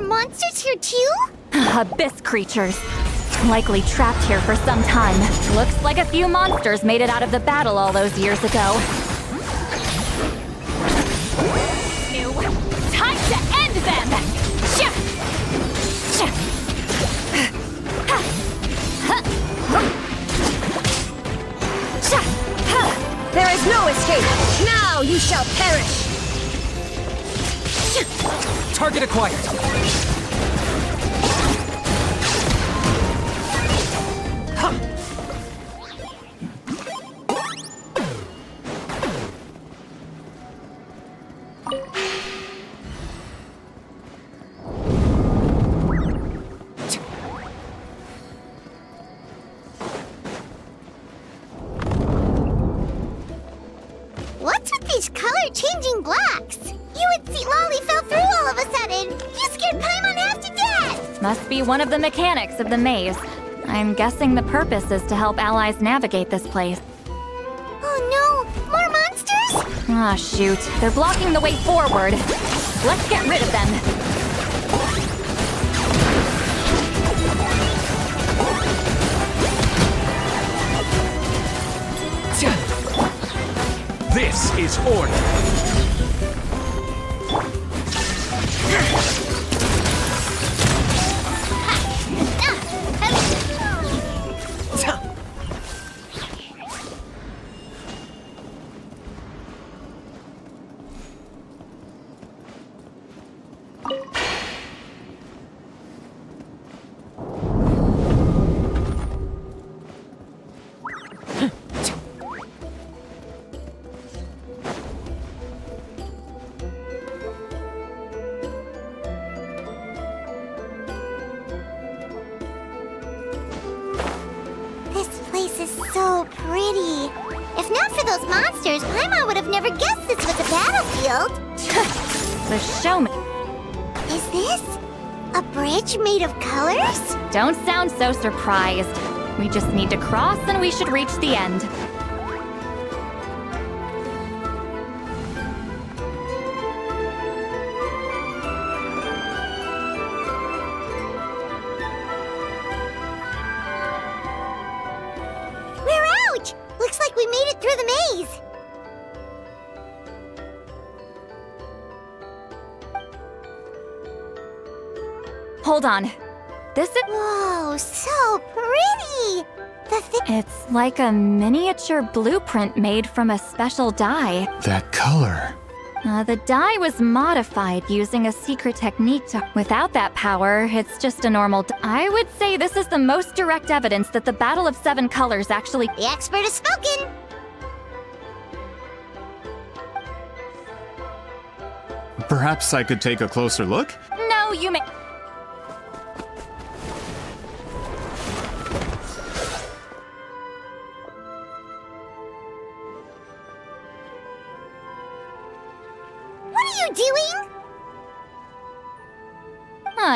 Monsters here too? Abyss creatures. Likely trapped here for some time. Looks like a few monsters made it out of the battle all those years ago. Ew. Time to end them! There is no escape! Now you shall perish! Target acquired. What's with these color-changing blocks? You and Sweet Lolly fell through all of a sudden! You scared Paimon half to death! Must be one of the mechanics of the maze. I'm guessing the purpose is to help allies navigate this place. Oh no! More monsters? Ah, shoot. They're blocking the way forward. Let's get rid of them. This is order. So pretty. If not for those monsters, Paimon would have never guessed this was a battlefield. The showman. Is this A bridge made of colors? Don't sound so surprised. We just need to cross and we should reach the end. We're out! Looks like we made it through the maze. Hold on. This is... Whoa, so pretty! It's like a miniature blueprint made from a special dye. That color. The dye was modified using a secret technique Without that power, it's just a normal I would say this is the most direct evidence that the Battle of Seven Colors actually... The expert has spoken! Perhaps I could take a closer look? No, you may... What are you doing?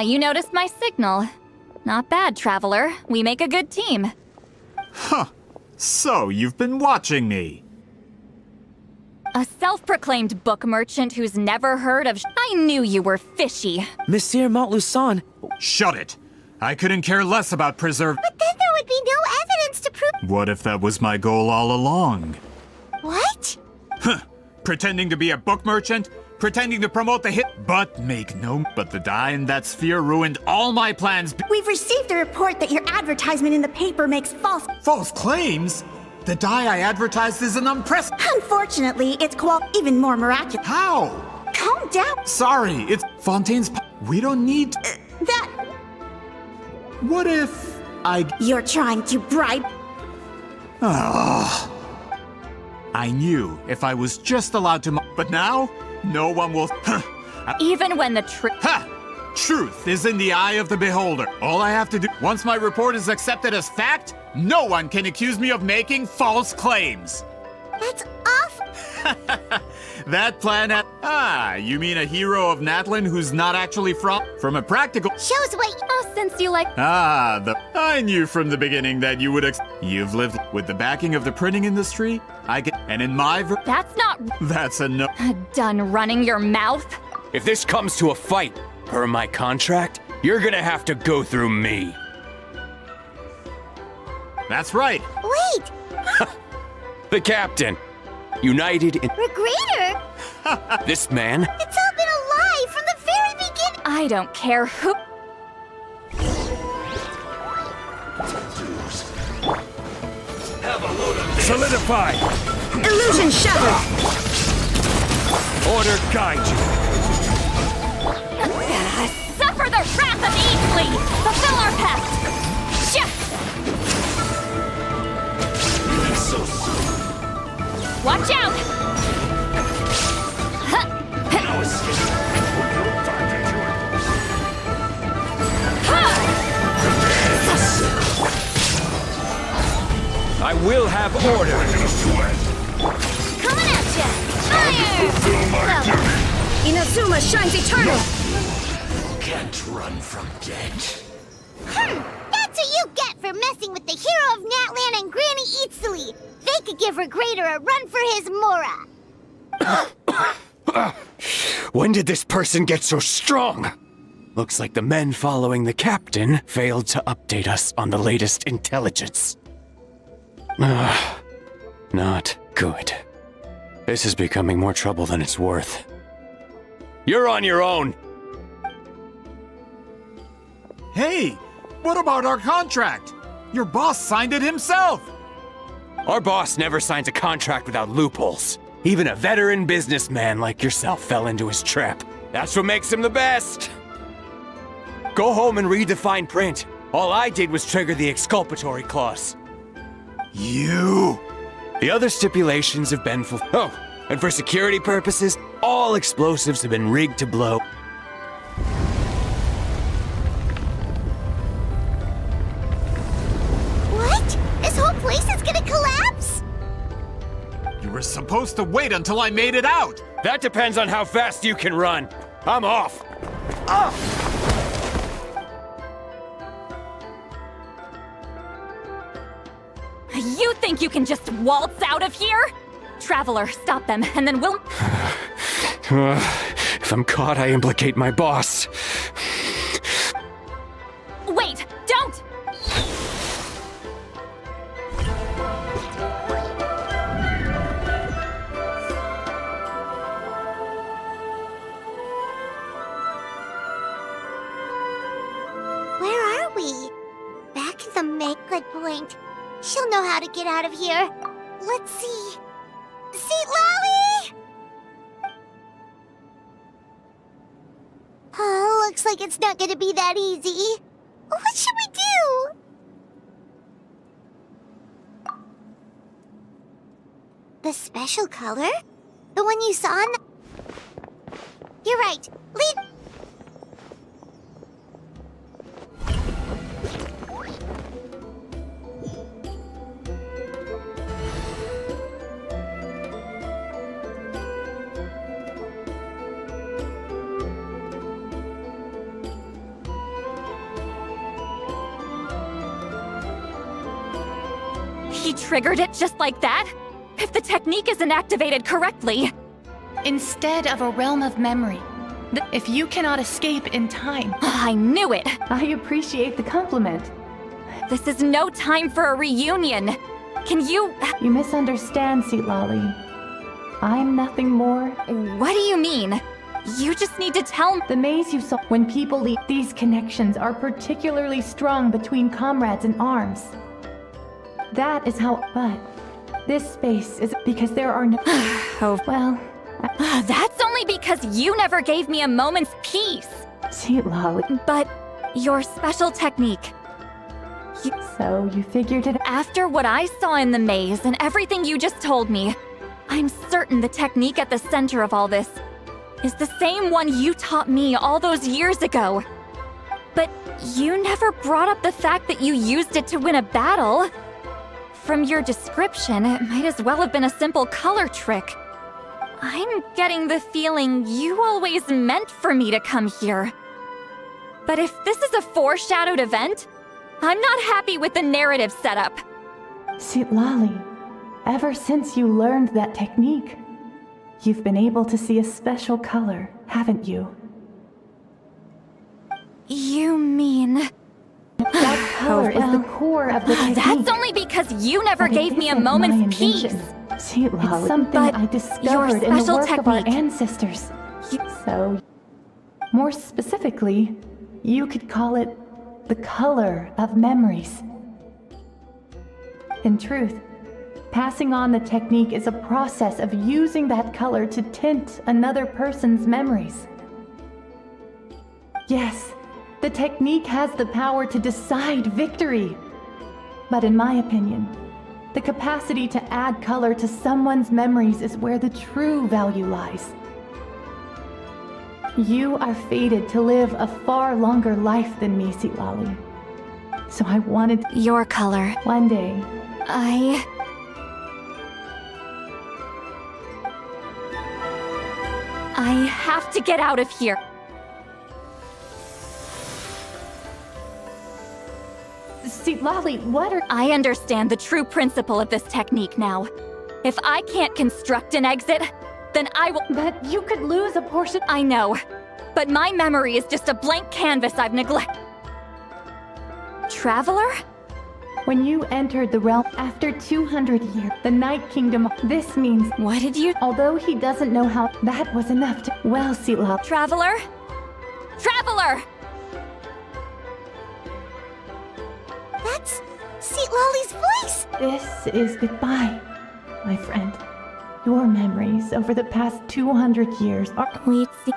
You noticed my signal. Not bad, Traveler. We make a good team. Huh. So, you've been watching me. A self-proclaimed book merchant who's never heard of I knew you were fishy. Monsieur Montluçon. Shut it. I couldn't care less about preserve. But then there would be no evidence to prove... What if that was my goal all along? What? Huh. Pretending to be a book merchant? Pretending to promote the hit, but the dye in that sphere ruined all my plans. We've received a report that your advertisement in the paper makes False claims? The dye I advertised is an Unfortunately, it's even more miraculous. How? Calm down. Sorry, it's Fontaine's... We don't need... That... What if You're trying to bribe... I knew if I was just allowed to... But now, no one will... Even when the truth... Truth is in the eye of the beholder. All I have to do... Once my report is accepted as fact, no one can accuse me of making false claims. That's awful. That plan... you mean a hero of Natlin who's not actually from a practical... Shows what... since you like... I knew from the beginning that you would... You've lived with the backing of the printing industry. And in my... That's not... That's a no... Done running your mouth? If this comes to a fight, per my contract, you're gonna have to go through me. That's right. Wait! The captain. United in... Regrator? This man? It's all been a lie from the very beginning! I don't care who... Solidify! Illusion shattered! Order guide you! Suffer the wrath of Easley! Fulfill our pact! Watch out! I will have order. Coming at ya! Fire! Inazuma shines eternal! Can't run from death. That's what you get for messing with the hero of Natlan and Granny Itsui! They could give Regrator a run for his Mora! When did this person get so strong? Looks like the men following the captain failed to update us on the latest intelligence. Not good. This is becoming more trouble than it's worth. You're on your own! Hey, what about our contract? Your boss signed it himself! Our boss never signs a contract without loopholes. Even a veteran businessman like yourself fell into his trap. That's what makes him the best! Go home and read the fine print. All I did was trigger the exculpatory clause. You! The other stipulations have been fulfilled. Oh, and for security purposes, all explosives have been rigged to blow. What? This whole place is gonna collapse? You were supposed to wait until I made it out! That depends on how fast you can run. I'm off. You think you can just waltz out of here? Traveler, stop them, and then we'll... If I'm caught, I implicate my boss. Wait, don't! Where are we? Back at the Make-Good Point. She'll know how to get out of here. Let's see. Seat Lolly! Oh, looks like it's not gonna be that easy. What should we do? The special color? The one you saw in the... You're right. Lead... He triggered it just like that? If the technique isn't activated correctly... Instead of a realm of memory, if you cannot escape in time... I knew it! I appreciate the compliment. This is no time for a reunion. Can you... You misunderstand, Seat Lolly. I'm nothing more... What do you mean? You just need to tell me... The maze you saw when people leave, these connections are particularly strong between comrades in arms. That is how... But this space is because there are no... Oh, well... That's only because you never gave me a moment's peace. Seat Lolly. But your special technique... So you figured it out? After what I saw in the maze and everything you just told me, I'm certain the technique at the center of all this is the same one you taught me all those years ago. But you never brought up the fact that you used it to win a battle. From your description, it might as well have been a simple color trick. I'm getting the feeling you always meant for me to come here. But if this is a foreshadowed event, I'm not happy with the narrative setup. Seat Lolly, ever since you learned that technique, you've been able to see a special color, haven't you? You mean... That color is the core of the technique. That's only because you never gave me a moment's peace. Seat Lolly, it's something I discovered in the work of our ancestors. So, more specifically, you could call it the color of memories. In truth, passing on the technique is a process of using that color to tint another person's memories. Yes, the technique has the power to decide victory. But in my opinion, the capacity to add color to someone's memories is where the true value lies. You are fated to live a far longer life than me, Seat Lolly. So I wanted your color. One day. I have to get out of here. Seat Lolly, what are... I understand the true principle of this technique now. If I can't construct an exit, then I will... But you could lose a portion... I know, but my memory is just a blank canvas I've neglected. Traveler? When you entered the realm after 200 years, the Night Kingdom, this means... What did you... Although he doesn't know how, that was enough to... Well, Seat Lolly... Traveler? Traveler! That's Seat Lolly's voice! This is goodbye, my friend. Your memories over the past 200 years are... Wait, Seat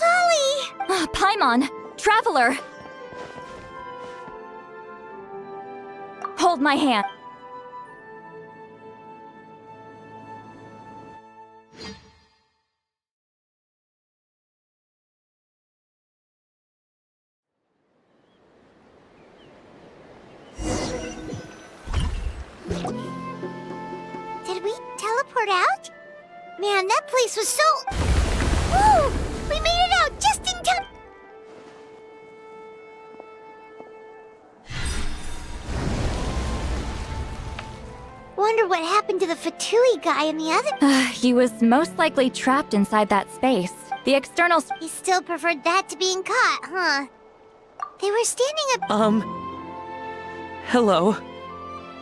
Lolly! Paimon! Traveler! Hold my hand. Did we teleport out? Man, that place was so... Woo! We made it out just in time! wonder what happened to the Fatui guy and the other. He was most likely trapped inside that space. The external. He still preferred that to being caught, huh? They were standing up. Hello.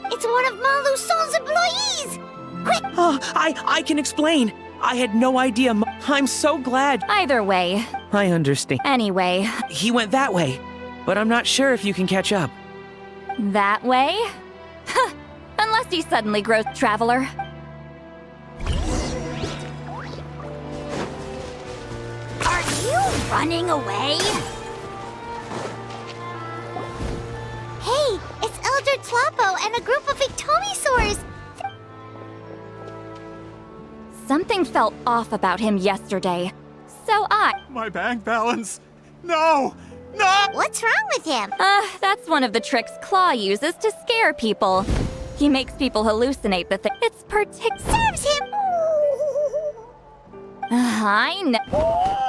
It's one of Malu Son's employees! Quick! Oh, I can explain. I had no idea. I'm so glad. Either way. I understand. Anyway. He went that way, but I'm not sure if you can catch up. That way? Huh. Unless he suddenly grows traveler. Are you running away? Hey, it's Elder Tlapo and a group of Victomisaurs! Something felt off about him yesterday. So My bank balance! No! No! What's wrong with him? That's one of the tricks Claw uses to scare people. He makes people hallucinate the thing. It's Serves him! I know.